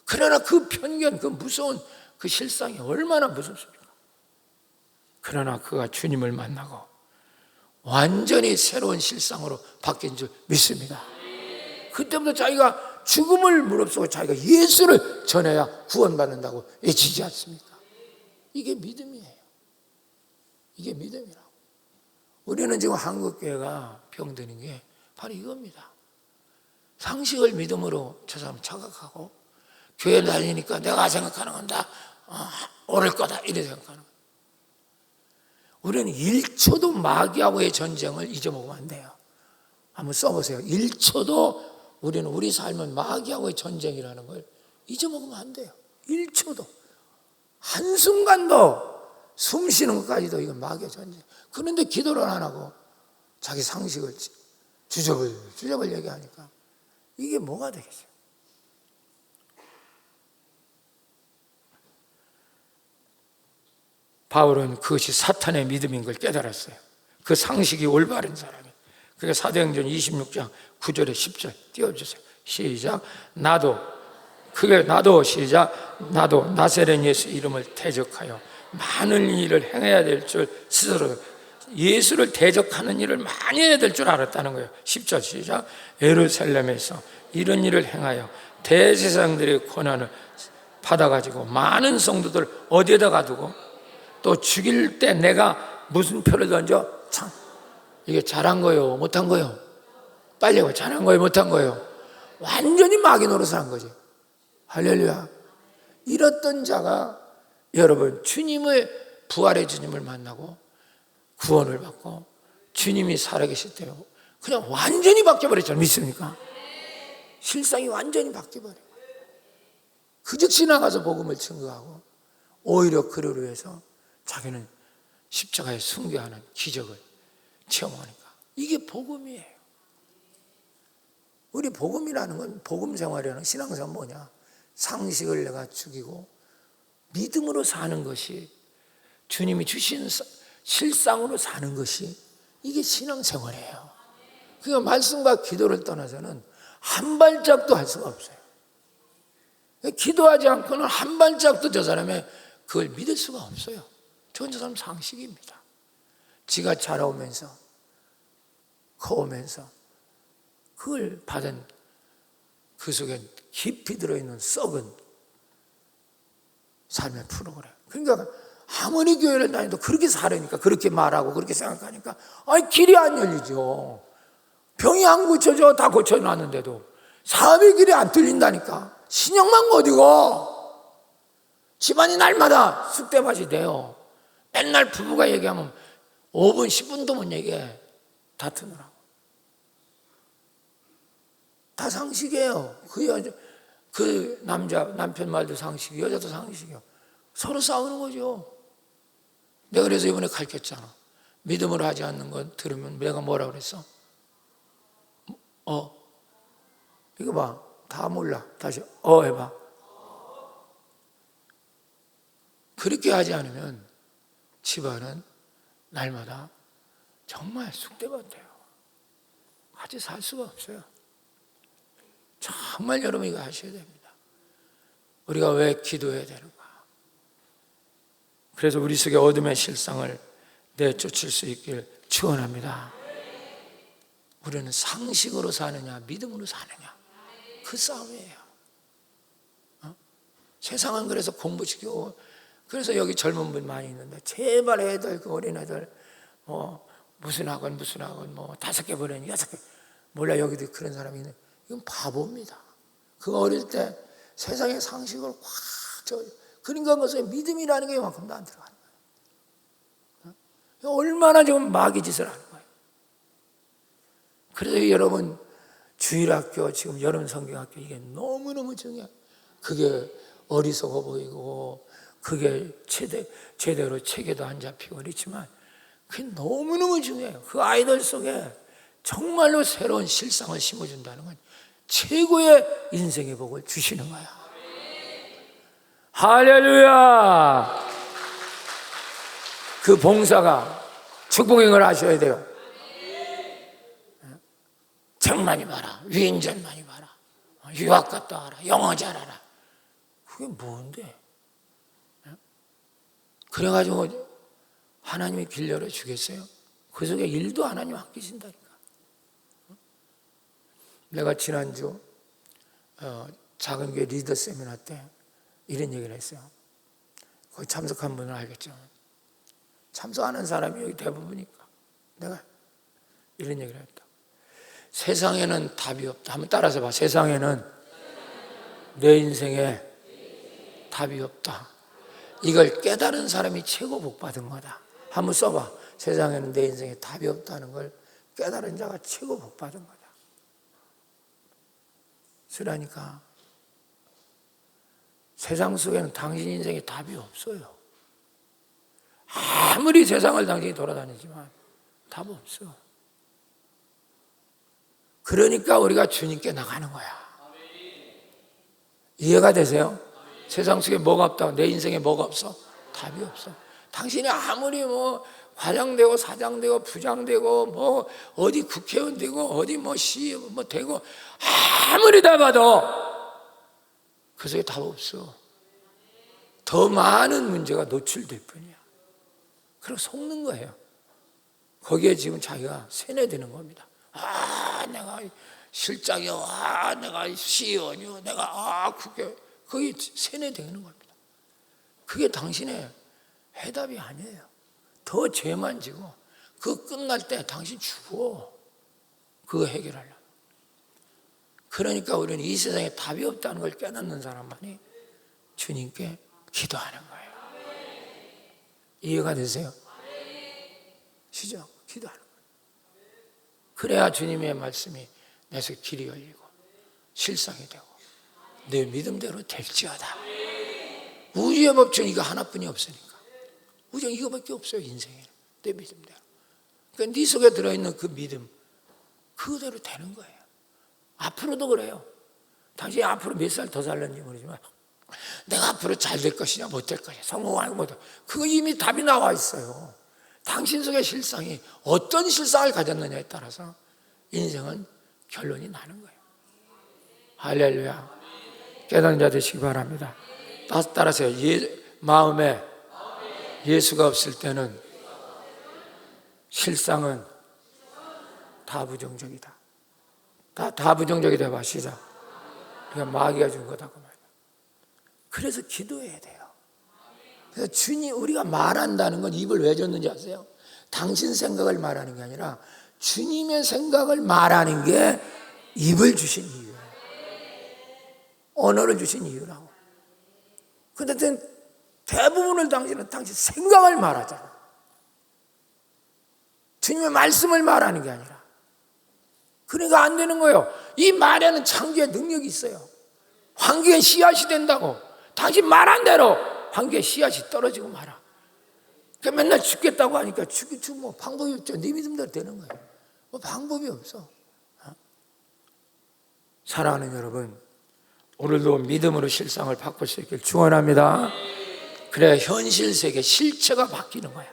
그러나 그 편견, 그 무서운 그 실상이 얼마나 무섭습니까? 그러나 그가 주님을 만나고 완전히 새로운 실상으로 바뀐 줄 믿습니다. 그때부터 자기가 죽음을 무릅쓰고 자기가 예수를 전해야 구원받는다고 애치지 않습니까? 이게 믿음이에요. 이게 믿음이라고. 우리는 지금 한국교회가 병드는 게 바로 이겁니다. 상식을 믿음으로 저 사람 착각하고 교회 다니니까 내가 생각하는 건 다 옳을 거다 이렇게 생각하는 거예요. 우리는 1초도 마귀하고의 전쟁을 잊어먹으면 안 돼요. 한번 써보세요. 1초도 우리는 우리 삶은 마귀하고의 전쟁이라는 걸 잊어먹으면 안 돼요. 1초도. 한순간도 숨 쉬는 것까지도 이건 마귀의 전쟁. 그런데 기도를 안 하고 자기 상식을 주접을 얘기하니까 이게 뭐가 되겠어요? 바울은 그것이 사탄의 믿음인 걸 깨달았어요. 그 상식이 올바른 사람이. 그게 사도행전 26장 9절에 10절 띄워주세요. 시작. 나도 나사렛 예수 이름을 대적하여 많은 일을 행해야 될 줄 스스로 예수를 대적하는 일을 많이 해야 될 줄 알았다는 거예요. 10절 시작. 예루살렘에서 이런 일을 행하여 대제사장들의 권한을 받아가지고 많은 성도들 어디에다 가두고 또 죽일 때 내가 무슨 표를 던져? 참, 이게 잘한 거요? 못한 거요? 빨리 해봐. 잘한 거요? 못한 거요? 완전히 마귀 노릇을 한 거지. 할렐루야. 이랬던 자가 여러분 주님의 부활의 주님을 만나고 구원을 받고 주님이 살아계실 때요 그냥 완전히 바뀌어버렸잖아요. 믿습니까? 실상이 완전히 바뀌어버려요. 그 즉시 나가서 복음을 증거하고 오히려 그를 위해서 자기는 십자가에 순교하는 기적을 체험하니까 이게 복음이에요. 우리 복음이라는 건 복음 생활이라는 신앙생활은 뭐냐? 상식을 내가 죽이고 믿음으로 사는 것이 주님이 주신 실상으로 사는 것이 이게 신앙생활이에요. 그러니까 말씀과 기도를 떠나서는 한 발짝도 할 수가 없어요. 기도하지 않고는 한 발짝도 저 사람의 그걸 믿을 수가 없어요. 저 사람 상식입니다. 지가 자라오면서 커오면서 그걸 받은 그 속에 깊이 들어있는 썩은 삶의 프로그램. 그러니까 아무리 교회를 다녀도 그렇게 살으니까 그렇게 말하고 그렇게 생각하니까 길이 안 열리죠. 병이 안 고쳐져. 다 고쳐놨는데도 사업의 길이 안 뚫린다니까. 신형만 어디고 집안이 날마다 쑥대밭이 돼요. 맨날 부부가 얘기하면 5분 10분도 못 얘기해. 다투느라고. 다 상식이에요. 그 남편 말도 상식이, 여자도 상식이요. 서로 싸우는 거죠. 내가 그래서 이번에 가르쳤잖아. 믿음으로 하지 않는 거 들으면 내가 뭐라 그랬어? 이거 봐. 다 몰라. 다시 해봐. 그렇게 하지 않으면 집안은 날마다 정말 쑥대밭 돼요. 같이 살 수가 없어요. 정말 여러분 이거 하셔야 됩니다. 우리가 왜 기도해야 되는가? 그래서 우리 속에 어둠의 실상을 내쫓을 수 있길 축원합니다. 우리는 상식으로 사느냐 믿음으로 사느냐 그 싸움이에요. 세상은 그래서 공부시키고 그래서 여기 젊은 분 많이 있는데 제발 애들 그 어린애들 무슨 학원 5개 보내니 6개 몰라 여기도 그런 사람이 있는 이건 바보입니다. 그 어릴 때 세상의 상식을 그러니까 무슨 믿음이라는 게 이만큼도 안 들어가는 거예요. 얼마나 지금 마귀 짓을 하는 거예요. 그래서 여러분 주일학교 지금 여름 성경학교 이게 너무너무 중요해요. 그게 어리석어 보이고 그게 제대로 체계도 안 잡히고 그렇지만 그게 너무너무 중요해요. 그 아이들 속에 정말로 새로운 실상을 심어준다는 건 최고의 인생의 복을 주시는 거야. 할렐루야. 그 봉사가 축복인 걸 아셔야 돼요. 책 많이 봐라, 위인전 많이 봐라, 유학 갔다 와라, 영어 잘하라. 그게 뭔데? 그래가지고 하나님이 길 열어주겠어요? 그 속에 일도 하나님 아끼신다니까. 내가 지난주 작은 교회 리더 세미나 때 이런 얘기를 했어요. 거기 참석한 분은 알겠죠. 참석하는 사람이 여기 대부분이니까 내가 이런 얘기를 했다. 세상에는 답이 없다. 한번 따라서 봐. 세상에는 내 인생에 답이 없다. 이걸 깨달은 사람이 최고 복 받은 거다. 한번 써봐. 세상에는 내 인생에 답이 없다는 걸 깨달은 자가 최고 복 받은 거다. 쓰라니까. 세상 속에는 당신 인생에 답이 없어요. 아무리 세상을 당신이 돌아다니지만 답 없어. 그러니까 우리가 주님께 나가는 거야. 이해가 되세요? 세상 속에 뭐가 없다고? 내 인생에 뭐가 없어? 답이 없어. 당신이 아무리 뭐 과장 되고 사장 되고 부장 되고 뭐 어디 국회의원 되고 어디 뭐 시 뭐 되고 아무리 다 봐도 그 속에 답 없어. 더 많은 문제가 노출될 뿐이야. 그리고 속는 거예요. 거기에 지금 자기가 세뇌되는 겁니다. 아, 내가 실장이요, 아, 내가 시의원이요, 내가 국회, 거기 세뇌되는 겁니다. 그게 당신의 해답이 아니에요. 더 죄만 지고 그거 끝날 때 당신 죽어. 그거 해결하려고. 그러니까 우리는 이 세상에 답이 없다는 걸 깨닫는 사람만이 주님께 기도하는 거예요. 이해가 되세요? 시작, 기도하는 거예요. 그래야 주님의 말씀이 내 속에 길이 열리고 실상이 되고 내 믿음대로 될지어다. 우주의 법칙은 이거 하나뿐이 없으니까. 우주는 이거밖에 없어요. 인생에는 내 믿음대로. 그러니까 네 속에 들어있는 그 믿음 그대로 되는 거예요. 앞으로도 그래요. 당신이 앞으로 몇 살 더 살는지 모르지만 내가 앞으로 잘 될 것이냐 못 될 것이냐 성공하고 못 될 것이냐 그거 이미 답이 나와 있어요. 당신 속의 실상이 어떤 실상을 가졌느냐에 따라서 인생은 결론이 나는 거예요. 할렐루야. 깨닫는 자 되시기 바랍니다. 따라서 마음에 예수가 없을 때는 실상은 다 부정적이다. 다 부정적이 되어 시작. 그러니까 마귀가 준 거다 그 말이야. 그래서 기도해야 돼요. 그래서 주님, 우리가 말한다는 건 입을 왜 줬는지 아세요? 당신 생각을 말하는 게 아니라 주님의 생각을 말하는 게 입을 주신 이유예요. 언어를 주신 이유라고. 근데 대부분을 당신은 당신 생각을 말하잖아. 주님의 말씀을 말하는 게 아니라. 그러니까 안 되는 거예요. 이 말에는 창조의 능력이 있어요. 환경에 씨앗이 된다고. 당신 말한 대로 환경에 씨앗이 떨어지고 말아. 그러니까 맨날 죽겠다고 하니까 죽기 뭐 방법이 없죠. 네 믿음대로 되는 거예요. 뭐 방법이 없어. 사랑하는 여러분, 오늘도 믿음으로 실상을 바꿀 수 있길 축원합니다. 그래야 현실 세계 실체가 바뀌는 거야.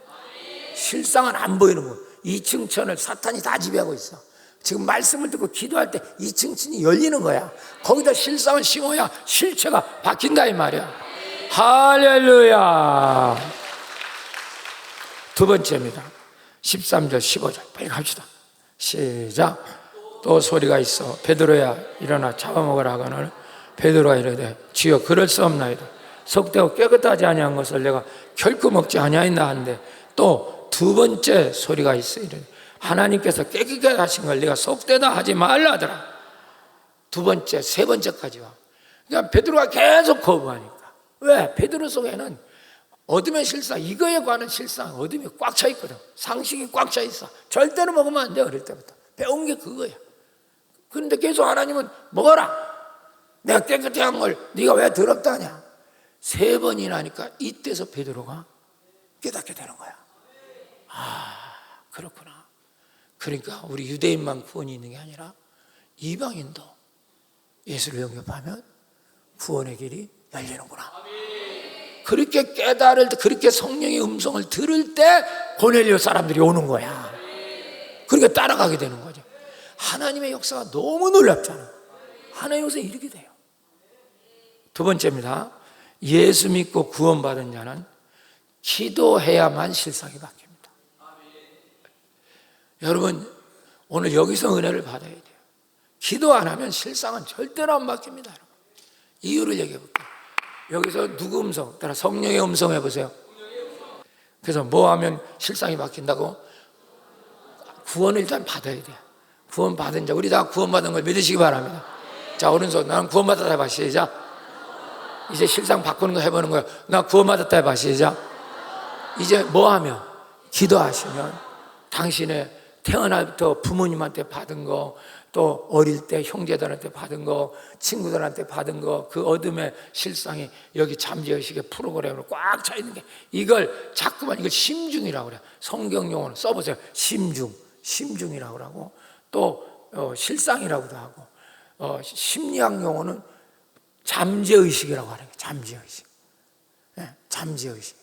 실상은 안 보이는 거야. 2층 천을 사탄이 다 지배하고 있어. 지금 말씀을 듣고 기도할 때 2층 천이 열리는 거야. 거기다 실상을 심어야 실체가 바뀐다 이 말이야. 할렐루야. 두 번째입니다. 13절 15절 빨리 갑시다. 시작. 또 소리가 있어 베드로야 일어나 잡아먹으라 하거늘 베드로가 이르되 주여 그럴 수 없나이다. 속되고 깨끗하지 아니한 것을 내가 결코 먹지 아니하였나 하는데 또 두 번째 소리가 있어 이르되 하나님께서 깨끗하게 하신 걸 네가 속되다 하지 말라 하더라. 두 번째, 세 번째까지 와. 그러니까 베드로가 계속 거부하니까. 왜? 베드로 속에는 어둠의 실상, 이거에 관한 실상, 어둠이 꽉 차 있거든. 상식이 꽉 차 있어. 절대로 먹으면 안 돼, 어릴 때부터. 배운 게 그거야. 그런데 계속 하나님은 먹어라. 내가 깨끗해 한 걸 네가 왜 더럽다 하냐. 세 번이나 하니까 이때서 베드로가 깨닫게 되는 거야. 아, 그렇구나. 그러니까 우리 유대인만 구원이 있는 게 아니라 이방인도 예수를 영접하면 구원의 길이 열리는구나. 그렇게 깨달을 때, 그렇게 성령의 음성을 들을 때 고넬료 사람들이 오는 거야. 그러니까 따라가게 되는 거죠. 하나님의 역사가 너무 놀랍잖아. 하나님의 역사가 이렇게 돼요. 두 번째입니다. 예수 믿고 구원받은 자는 기도해야만 실상이 바뀝니다. 여러분, 오늘 여기서 은혜를 받아야 돼요. 기도 안 하면 실상은 절대로 안 바뀝니다. 여러분. 이유를 얘기해 볼게요. 여기서 누구 음성? 따라 성령의 음성 해보세요. 그래서 뭐 하면 실상이 바뀐다고? 구원을 일단 받아야 돼요. 구원 받은 자, 우리 다 구원 받은 걸 믿으시기 바랍니다. 자, 오른손, 나는 구원 받았다 해봐. 시작. 이제 실상 바꾸는 거 해보는 거예요. 나 구원 받았다 해봐. 시작. 이제 뭐 하면? 기도하시면 당신의 태어날부터 부모님한테 받은 거, 또 어릴 때 형제들한테 받은 거, 친구들한테 받은 거, 그 어둠의 실상이 여기 잠재의식의 프로그램으로 꽉 차 있는 게, 이걸 자꾸만, 이걸 심중이라고 그래요. 성경 용어는 써보세요. 심중이라고 하고, 또 실상이라고도 하고, 심리학 용어는 잠재의식이라고 하는 거예요. 잠재의식. 네, 잠재의식.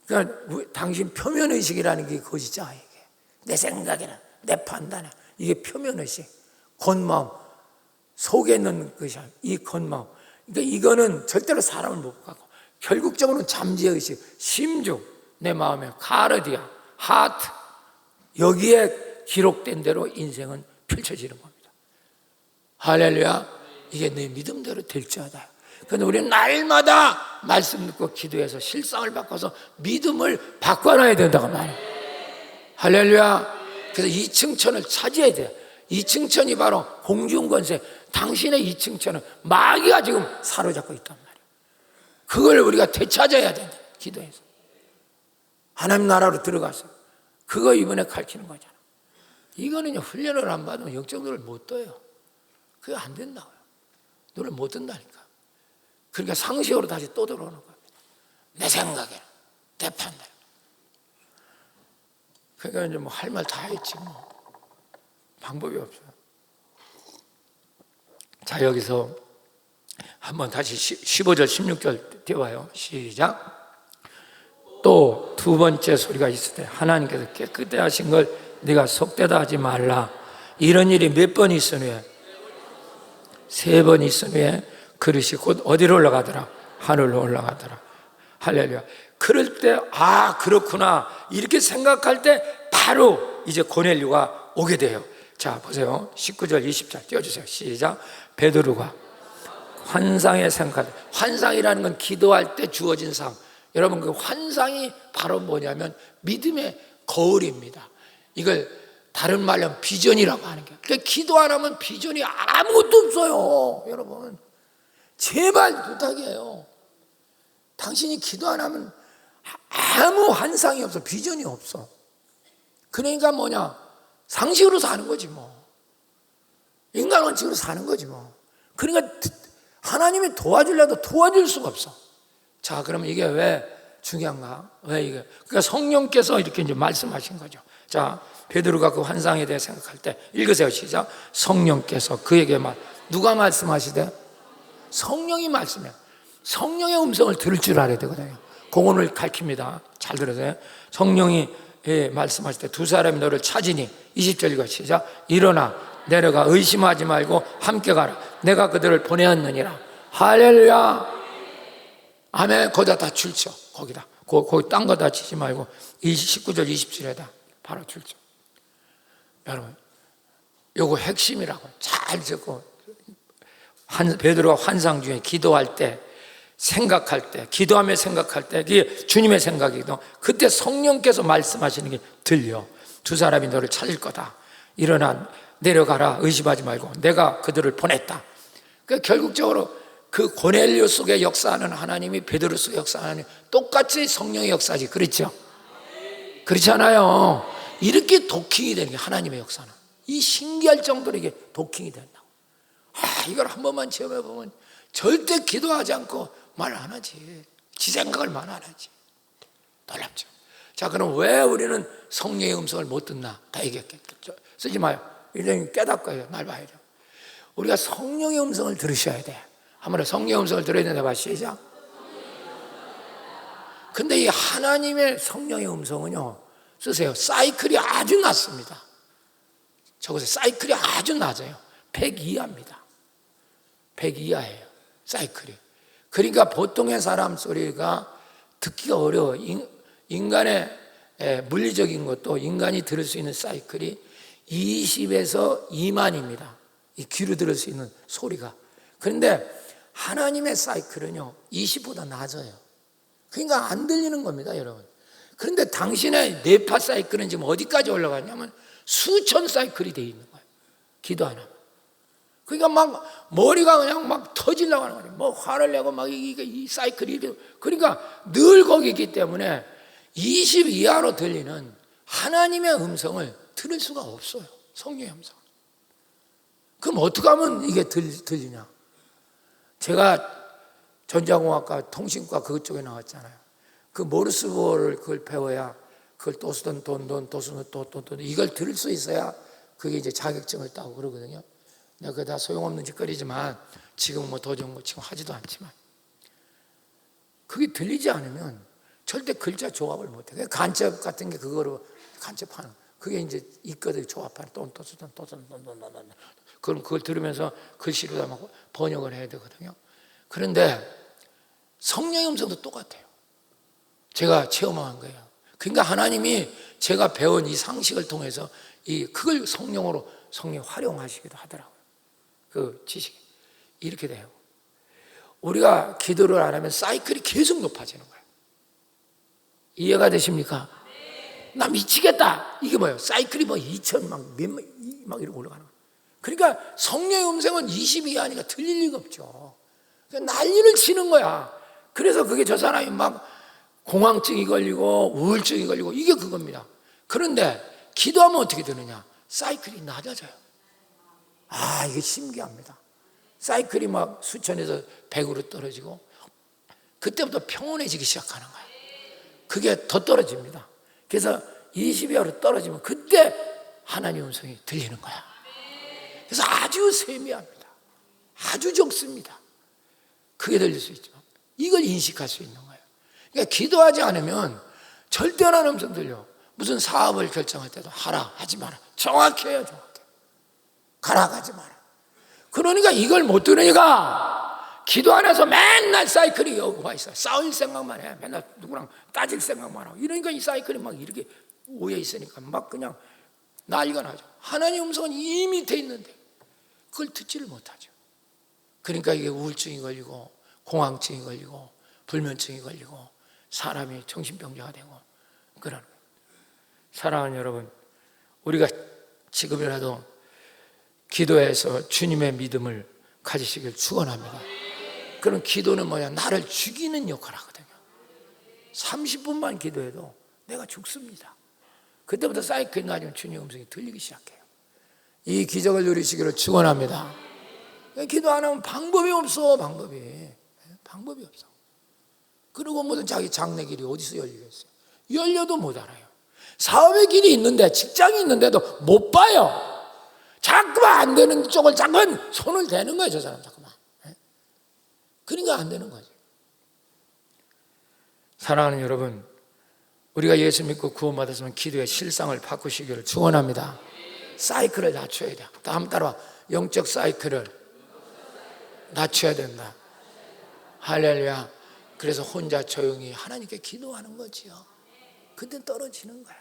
그러니까 당신 표면의식이라는 게 그것이죠. 이게 내 생각이나 내 판단이나 이게 표면의식, 겉마음, 속에 있는 것이야. 이 겉마음. 그러니까 이거는 절대로 사람을 못 가고, 결국적으로는 잠재의식, 심중, 내 마음에 카르디아, 하트, 여기에 기록된 대로 인생은 펼쳐지는 겁니다. 할렐루야. 이게 내 믿음대로 될지어다. 그런데 우리는 날마다 말씀 듣고 기도해서 실상을 바꿔서 믿음을 바꿔놔야 된다고 말해요. 할렐루야. 그래서 이층천을 차지해야 돼요. 이층천이 바로 공중권세. 당신의 이층천은 마귀가 지금 사로잡고 있단 말이에요. 그걸 우리가 되찾아야 된다. 기도해서 하나님 나라로 들어가서. 그거 이번에 가르치는 거잖아. 이거는 훈련을 안 받으면 영적으로 못 떠요. 그게 안 된다고요. 눈을 못 뜬다니까. 그러니까 상식으로 다시 또 들어오는 겁니다. 내 생각에, 내 판단. 그러니까 이제 뭐 할 말 다 했지 뭐. 방법이 없어요. 자, 여기서 한번 다시 15절, 16절 띄워봐요. 시작. 또 두 번째 소리가 있을 때 하나님께서 깨끗해 하신 걸 네가 속되다 하지 말라. 이런 일이 몇 번 있은 후에? 3번 있은 후에 그릇이 곧 어디로 올라가더라? 하늘로 올라가더라. 할렐루야. 그럴 때, 아, 그렇구나. 이렇게 생각할 때 바로 이제 고넬료가 오게 돼요. 자, 보세요. 19절, 20절 띄워주세요. 시작. 베드로가 환상에 생각할 때, 환상이라는 건 기도할 때 주어진 상. 여러분, 그 환상이 바로 뭐냐면 믿음의 거울입니다. 이걸 다른 말로 하면 비전이라고 하는 거예요. 그러니까 기도 안 하면 비전이 아무것도 없어요. 여러분, 제발 부탁이에요. 당신이 기도 안 하면 아무 환상이 없어. 비전이 없어. 그러니까 뭐냐? 상식으로 사는 거지 뭐. 인간 원칙으로 사는 거지 뭐. 그러니까 하나님이 도와주려도 도와줄 수가 없어. 자, 그러면 이게 왜 중요한가? 왜 이게? 그러니까 성령께서 이렇게 이제 말씀하신 거죠. 자, 베드로가 그 환상에 대해 생각할 때 읽으세요. 시작. 성령께서 그에게 누가 말씀하시대? 성령이 말씀해요. 성령의 음성을 들을 줄 알아야 되거든요. 그거를 가르칩니다. 잘 들으세요. 성령이 말씀하실 때 두 사람이 너를 찾으니 20절 읽어. 시작. 일어나 내려가 의심하지 말고 함께 가라. 내가 그들을 보내었느니라. 할렐루야. 아멘. 거기다 다 줄쳐. 거기다. 거기 딴 거 다 치지 말고 19절 27절에다 바로 줄쳐. 여러분, 요거 핵심이라고 잘 듣고, 베드로가 환상 중에 기도할 때, 생각할 때, 기도하며 생각할 때, 그게 주님의 생각이거든. 그때 성령께서 말씀하시는 게 들려. 두 사람이 너를 찾을 거다. 일어나 내려가라. 의심하지 말고 내가 그들을 보냈다. 그러니까 결국적으로 그 고넬료 속에 역사하는 하나님이 베드로 속에 역사하는 똑같이 성령의 역사지. 그렇죠? 그렇지 않아요? 이렇게 도킹이 되는 게 하나님의 역사는. 이 신기할 정도로 이게 도킹이 된다고. 이걸 한 번만 체험해보면 절대 기도하지 않고 말 안 하지. 지 생각을 말 안 하지. 놀랍죠. 자, 그럼 왜 우리는 성령의 음성을 못 듣나? 다 얘기했겠죠. 쓰지 마요. 이제 깨닫고 해요. 말 봐야 돼요. 우리가 성령의 음성을 들으셔야 돼. 한번 성령의 음성을 들어야 된다. 봐. 시작. 근데 이 하나님의 성령의 음성은요, 쓰세요. 사이클이 아주 낮습니다. 저것의 사이클이 아주 낮아요. 100 이하입니다. 100 이하예요, 사이클이. 그러니까 보통의 사람 소리가 듣기가 어려워요. 인간의 물리적인 것도 인간이 들을 수 있는 사이클이 20에서 2만입니다. 이 귀로 들을 수 있는 소리가. 그런데 하나님의 사이클은요 20보다 낮아요. 그러니까 안 들리는 겁니다, 여러분. 그런데 당신의 뇌파 사이클은 지금 어디까지 올라가냐면 수천 사이클이 돼 있는 거예요, 기도 안 하면. 그러니까 막 머리가 그냥 막 터지려고 하는 거예요. 뭐 화를 내고 막 이 사이클이 이렇게. 그러니까 늘 거기 있기 때문에 20 이하로 들리는 하나님의 음성을 들을 수가 없어요, 성령의 음성. 그럼 어떻게 하면 이게 들리냐? 제가 전자공학과 통신과 그쪽에 나왔잖아요. 그 모르스보를 그걸 배워야 그걸 또쓰던 돈 이걸 들을 수 있어야 그게 이제 자격증을 따고 그러거든요. 내가 그거 다 소용없는 짓거리지만 지금 뭐 더 좋은 거 지금 하지도 않지만 그게 들리지 않으면 절대 글자 조합을 못해. 간첩 같은 게 그거로 간첩하는 그게 이제 있거든. 조합하는 돈. 그럼 그걸 들으면서 글씨로다 막 번역을 해야 되거든요. 그런데 성령의 음성도 똑같아요. 제가 체험한 거예요. 그러니까 하나님이 제가 배운 이 상식을 통해서 그걸 성령이 활용하시기도 하더라고요. 그 지식이 이렇게 돼요. 우리가 기도를 안 하면 사이클이 계속 높아지는 거예요. 이해가 되십니까? 나 미치겠다. 이게 뭐예요? 사이클이 뭐 2천 막 이렇게 올라가는 거예요. 그러니까 성령의 음성은 20 이하니까 들릴 리가 없죠. 난리를 치는 거야. 그래서 그게 저 사람이 막 공황증이 걸리고 우울증이 걸리고 이게 그겁니다. 그런데 기도하면 어떻게 되느냐? 사이클이 낮아져요. 이게 신기합니다. 사이클이 막 수천에서 100으로 떨어지고 그때부터 평온해지기 시작하는 거예요. 그게 더 떨어집니다. 그래서 20 이하로 떨어지면 그때 하나님의 음성이 들리는 거야. 그래서 아주 세미합니다. 아주 적습니다. 그게 들릴 수 있죠. 이걸 인식할 수 있는 거예요. 그러니까 기도하지 않으면 절대 하나님 음성 들려. 무슨 사업을 결정할 때도 하라, 하지 마라. 정확히 해요, 정확히. 가라, 가지 마라. 그러니까 이걸 못 들으니까 기도 안 해서 맨날 사이클이 여기 와 있어요. 싸울 생각만 해. 맨날 누구랑 따질 생각만 하고. 이러니까 이 사이클이 막 이렇게 오해 있으니까 막 그냥 난리가 나죠. 하나님 음성은 이 밑에 있는데 그걸 듣지를 못하죠. 그러니까 이게 우울증이 걸리고 공황증이 걸리고 불면증이 걸리고 사람이 정신병자가 되고 그러는 거예요. 사랑하는 여러분, 우리가 지금이라도 기도해서 주님의 믿음을 가지시길 축원합니다. 그런 기도는 뭐야? 나를 죽이는 역할을 하거든요. 30분만 기도해도 내가 죽습니다. 그때부터 사이클이 나지면 주님의 음성이 들리기 시작해요. 이 기적을 누리시기를 축원합니다. 기도 안 하면 방법이 없어. 방법이 없어. 그리고 무슨 자기 장래 길이 어디서 열리겠어요? 열려도 못 알아요. 사업의 길이 있는데, 직장이 있는데도 못 봐요. 자꾸만 안 되는 쪽을 자꾸만 손을 대는 거예요, 저 사람 자꾸만. 그러니까 안 되는 거죠. 사랑하는 여러분, 우리가 예수 믿고 구원받았으면 기도의 실상을 바꾸시기를 축원합니다. 사이클을 낮춰야 돼요. 다음 따라와. 영적 사이클을 낮춰야 된다. 할렐루야. 그래서 혼자 조용히 하나님께 기도하는 거지요. 그때 떨어지는 거야.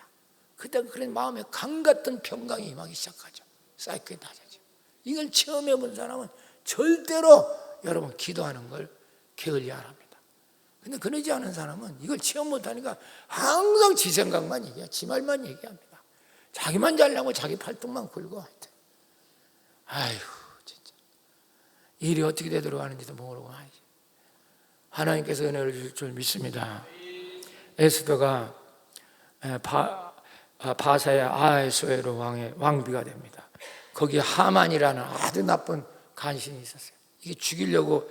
그때 그런 마음에 강 같은 평강이 임하기 시작하죠. 사이클이 낮아져. 이걸 체험해 본 사람은 절대로 여러분 기도하는 걸 게을리 안 합니다. 근데 그러지 않은 사람은 이걸 체험 못하니까 항상 지 생각만 얘기해. 지 말만 얘기합니다. 자기만 잘나고 자기 팔뚝만 굴고 하여튼. 아이고 진짜 일이 어떻게 되도록 하는지도 모르고 하지. 하나님께서 은혜를 주실 줄 믿습니다. 에스더가 바사의 아하수에로 왕의 왕비가 됩니다. 거기에 하만이라는 아주 나쁜 간신이 있었어요. 이게 죽이려고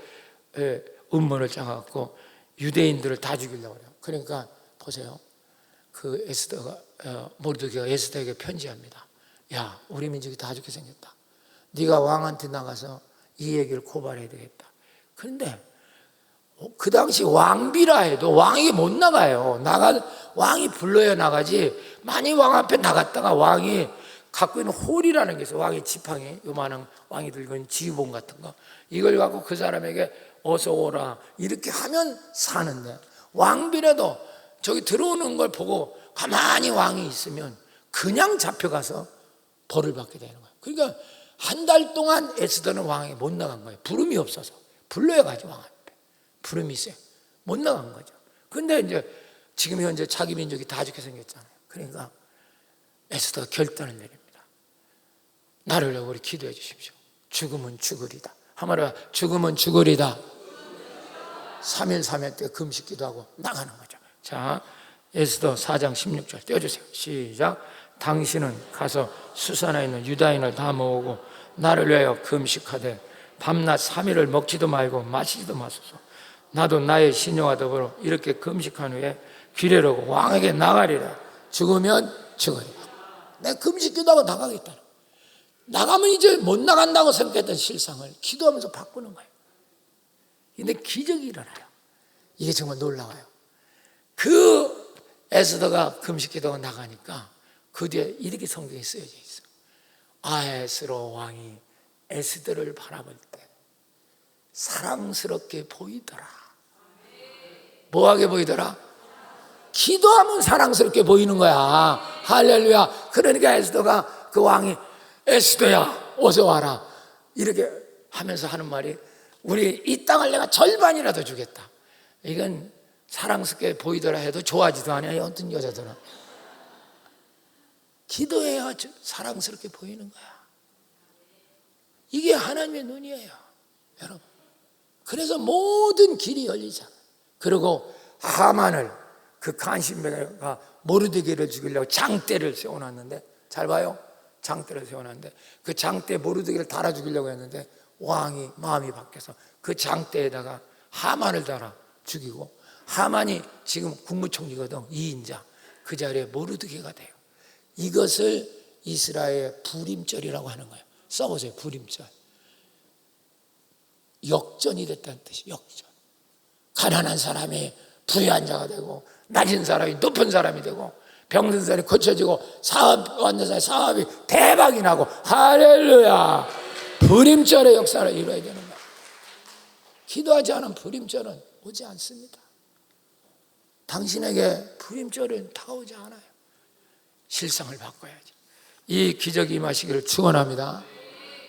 음모를 짜갖고 유대인들을 다 죽이려고 해요. 그러니까 보세요. 그 에스더가 모르드게가 에스더에게 편지합니다. 야, 우리 민족이 다 죽게 생겼다. 네가 왕한테 나가서 이 얘기를 고발해야 되겠다. 그런데 그 당시 왕비라 해도 왕에게 못 나가요. 왕이 불러야 나가지. 많이 왕 앞에 나갔다가 왕이 갖고 있는 홀이라는 게 있어요. 왕의 지팡이, 요만한 왕이 들고 있는 지휘봉 같은 거, 이걸 갖고 그 사람에게 어서 오라 이렇게 하면 사는데, 왕비라도 저기 들어오는 걸 보고 가만히 왕이 있으면 그냥 잡혀가서 벌을 받게 되는 거예요. 그러니까 한 달 동안 에스더는 왕에게 못 나간 거예요. 부름이 없어서. 불러야 가지, 왕 앞에. 부름이 있어요. 못 나간 거죠. 근데 이제 지금 현재 자기 민족이 다 죽게 생겼잖아요. 그러니까 에스더가 결단을 내립니다. 나를 위해 우리 기도해 주십시오. 죽음은 죽으리다. 한마디로 죽음은 죽으리다. 3일 3회 때 금식 기도하고 나가는 거죠. 자, 에스더 4장 16절 띄워주세요. 시작. 당신은 가서 수산에 있는 유다인을 다 모으고 나를 위하여 금식하되 밤낮 3일을 먹지도 말고 마시지도 마소서. 나도 나의 신녀와 더불어 이렇게 금식한 후에 귀례로고 왕에게 나가리라. 죽으면 죽으리라. 내가 금식 기도하고 나가겠다. 나가면 이제 못 나간다고 생각했던 실상을 기도하면서 바꾸는 거예요. 근데 기적이 일어나요. 이게 정말 놀라워요. 그 에스더가 금식 기도가 나가니까 그 뒤에 이렇게 성경에 쓰여져 있어요. 아에스로 왕이 에스더를 바라볼 때 사랑스럽게 보이더라. 뭐하게 보이더라? 기도하면 사랑스럽게 보이는 거야. 할렐루야. 그러니까 에스더가, 그 왕이 에스더야 어서 와라 이렇게 하면서 하는 말이, 우리 이 땅을 내가 절반이라도 주겠다. 이건 사랑스럽게 보이더라 해도 좋아하지도 않아요. 어떤 여자들은 기도해야 사랑스럽게 보이는 거야. 이게 하나님의 눈이에요, 여러분. 그래서 모든 길이 열리잖아요. 그리고 하만을, 그 간신배가 모르드게를 죽이려고 장대를 세워놨는데, 잘 봐요. 장대를 세워놨는데 그 장대에 모르드게를 달아 죽이려고 했는데 왕이 마음이 바뀌어서 그 장대에다가 하만을 달아 죽이고, 하만이 지금 국무총리거든, 2인자. 그 자리에 모르드게가 돼요. 이것을 이스라엘의 불임절이라고 하는 거예요. 써보세요. 불임절. 역전이 됐다는 뜻이 역전. 가난한 사람이 부유한 자가 되고, 낮은 사람이 높은 사람이 되고, 병든 사람이 고쳐지고, 사업 왔는 사람이 사업이 대박이 나고, 할렐루야. 불임절의 역사를 이루어야 되는 거예요. 기도하지 않은 불임절은 오지 않습니다. 당신에게 불임절은 다가오지 않아요. 실상을 바꿔야지. 이 기적이 임하시기를 축원합니다.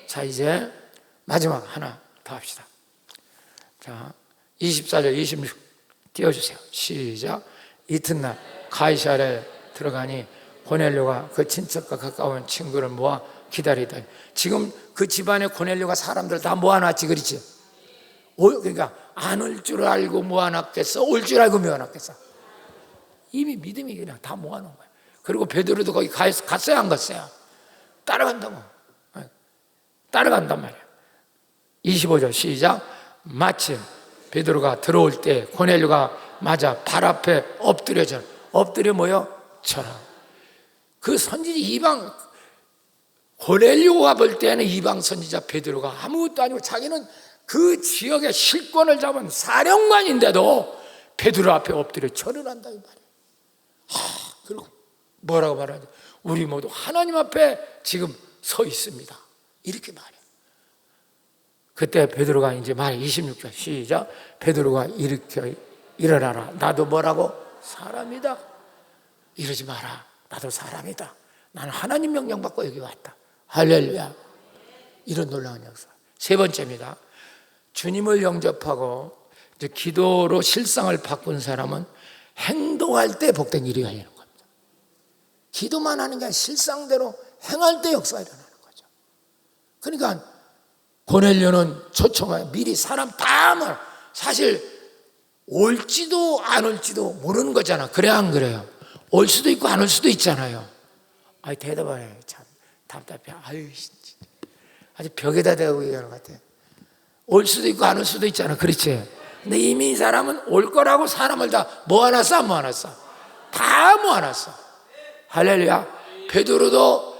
자, 이제 마지막 하나 더 합시다. 자, 24절 26 띄워주세요. 시작. 이튿날 가이사랴에 들어가니 고넬료가 그 친척과 가까운 친구를 모아 기다리더니, 지금 그 집안에 고넬료가 사람들 다 모아놨지, 그렇지? 그러니까 안 올 줄 알고 모아놨겠어? 올 줄 알고 모아놨겠어? 이미 믿음이 그냥 다 모아놓은 거야. 그리고 베드로도 거기 갔어요, 안 갔어요? 따라간다고. 따라간단 말이야. 25절 시작. 마침 베드로가 들어올 때 고넬료가 맞아 발 앞에 엎드려져. 엎드려 뭐요? 쳐라. 그 선지자 이방, 고넬료가 볼 때는 이방 선지자 베드로가 아무것도 아니고 자기는 그 지역의 실권을 잡은 사령관인데도 베드로 앞에 엎드려 절을 한다 이 말이에요. 그리고 뭐라고 말하냐? 우리 모두 하나님 앞에 지금 서 있습니다. 이렇게 말해요. 그때 베드로가 이제 말 26절 시작. 베드로가 이렇게 일어나라. 나도 뭐라고? 사람이다. 이러지 마라. 나도 사람이다. 나는 하나님 명령 받고 여기 왔다. 할렐루야. 이런 놀라운 역사. 세 번째입니다. 주님을 영접하고 이제 기도로 실상을 바꾼 사람은 행동할 때 복된 일이 열리는 겁니다. 기도만 하는 게 아니라 실상대로 행할 때 역사가 일어나는 거죠. 그러니까 고넬료는 초청하여 미리 사람 다 말, 사실 올지도 안 올지도 모르는 거잖아. 그래 안 그래요? 올 수도 있고 안 올 수도 있잖아요. 아이 대답하네. 참 답답해. 아유 아주 벽에다 대고 얘기하는 것 같아. 올 수도 있고 안 올 수도 있잖아. 그렇지? 근데 이미 이 사람은 올 거라고 사람을 다 모아놨어, 안 모아놨어? 다 모아놨어. 할렐루야. 베드로도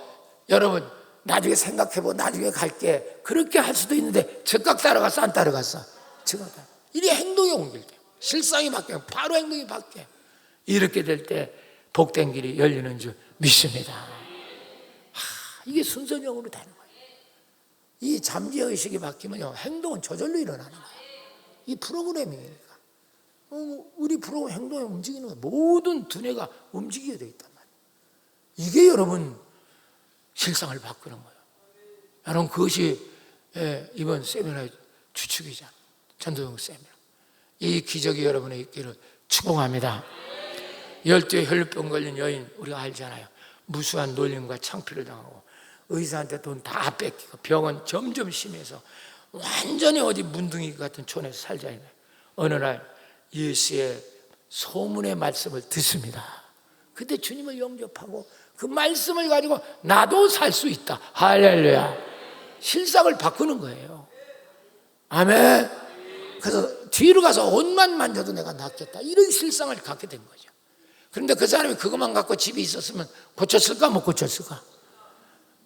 여러분 나중에 생각해보고 나중에 갈게 그렇게 할 수도 있는데 즉각 따라갔어, 안 따라갔어? 즉각 따라. 이게 행동이 옮길 때, 실상이 바뀌면 바로 행동이 바뀌어요. 이렇게 될 때 복된 길이 열리는 줄 믿습니다. 이게 순서적으로 되는 거예요. 이 잠재의식이 바뀌면요, 행동은 저절로 일어나는 거예요. 이 프로그래밍이니까. 우리 프로그램 행동에 움직이는 거예요. 모든 두뇌가 움직이게 되어 있단 말이에요. 이게 여러분 실상을 바꾸는 거예요. 여러분 그것이 이번 세미나의 주축이잖아요. 전도연 세미나. 이 기적이 여러분의 있기를 축복합니다. 12의 혈루병 걸린 여인 우리가 알잖아요. 무수한 놀림과 창피를 당하고 의사한테 돈 다 뺏기고 병은 점점 심해서 완전히 어디 문둥이 같은 촌에서 살자 이거예요. 어느 날 예수의 소문의 말씀을 듣습니다. 그때 주님을 영접하고 그 말씀을 가지고 나도 살 수 있다. 할렐루야. 실상을 바꾸는 거예요. 아멘. 그래서 뒤로 가서 옷만 만져도 내가 낫겠다. 이런 실상을 갖게 된 거죠. 그런데 그 사람이 그것만 갖고 집에 있었으면 고쳤을까 못 고쳤을까?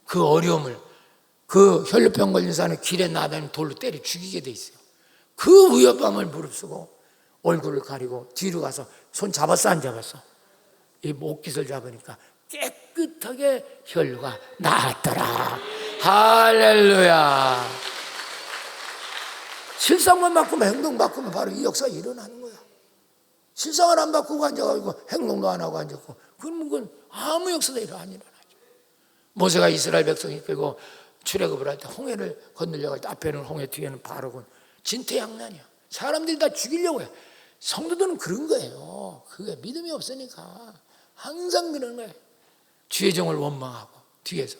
그 어려움을, 그 혈루병 걸린 사람을 길에 나다니는 돌로 때려 죽이게 돼 있어요. 그 위협감을 무릅쓰고 얼굴을 가리고 뒤로 가서 손 잡았어 안 잡았어? 이 목깃을 잡으니까 깨끗하게 혈루가 나았더라. 할렐루야. 실상만 바꾸면 행동 바꾸면 바로 이 역사가 일어나는 거야. 실상을 안 바꾸고 앉아가지고 행동도 안 하고 앉았고 그건 아무 역사도 안 일어나죠. 모세가 이스라엘 백성이 끌고 출애굽을 할 때 홍해를 건너려고 할 때 앞에는 홍해 뒤에는 바로군. 진퇴양난이야. 사람들이 다 죽이려고 해. 성도들은 그런 거예요. 그게 믿음이 없으니까 항상 그런 거예요. 주의 종을 원망하고 뒤에서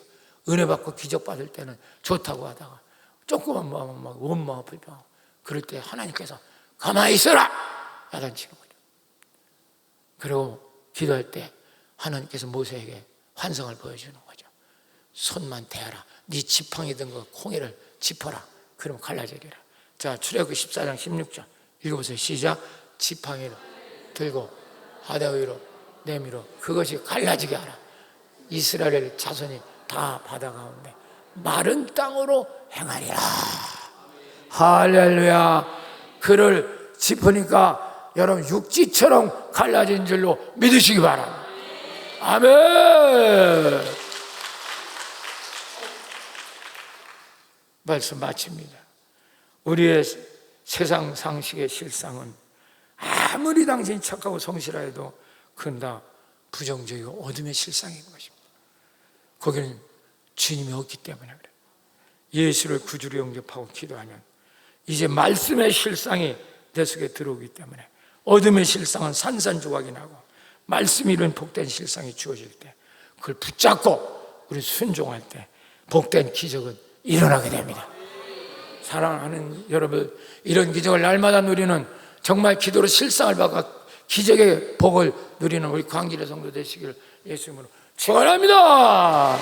은혜 받고 기적 받을 때는 좋다고 하다가 조그만 마음은 막 원망하고 불평하고 그럴 때 하나님께서 가만히 있어라! 야단치는 거죠. 그리고 기도할 때 하나님께서 모세에게 환상을 보여주는 거죠. 손만 대하라. 네 지팡이 든 거 콩이를 짚어라. 그러면 갈라지리라. 자, 출애굽 14장 16절 읽어보세요. 시작. 지팡이를 들고 바다 위로 내밀어 그것이 갈라지게 하라. 이스라엘 자손이 다 바다 가운데 마른 땅으로 행하리라. 할렐루야. 그를 짚으니까 여러분 육지처럼 갈라진 줄로 믿으시기 바랍니다. 아멘. 말씀 마칩니다. 우리의 세상 상식의 실상은 아무리 당신이 착하고 성실하 해도 그건 다 부정적이고 어둠의 실상인 것입니다. 거기는 주님이 없기 때문에 그래요. 예수를 구주로 영접하고 기도하면 이제 말씀의 실상이 내 속에 들어오기 때문에 어둠의 실상은 산산조각이 나고 말씀이 이룬 복된 실상이 주어질 때 그걸 붙잡고 우리 순종할 때 복된 기적은 일어나게 됩니다. 사랑하는 여러분, 이런 기적을 날마다 누리는 정말 기도로 실상을 받아 기적의 복을 누리는 우리 광길의 성도 되시기를 예수 이름으로 축원합니다.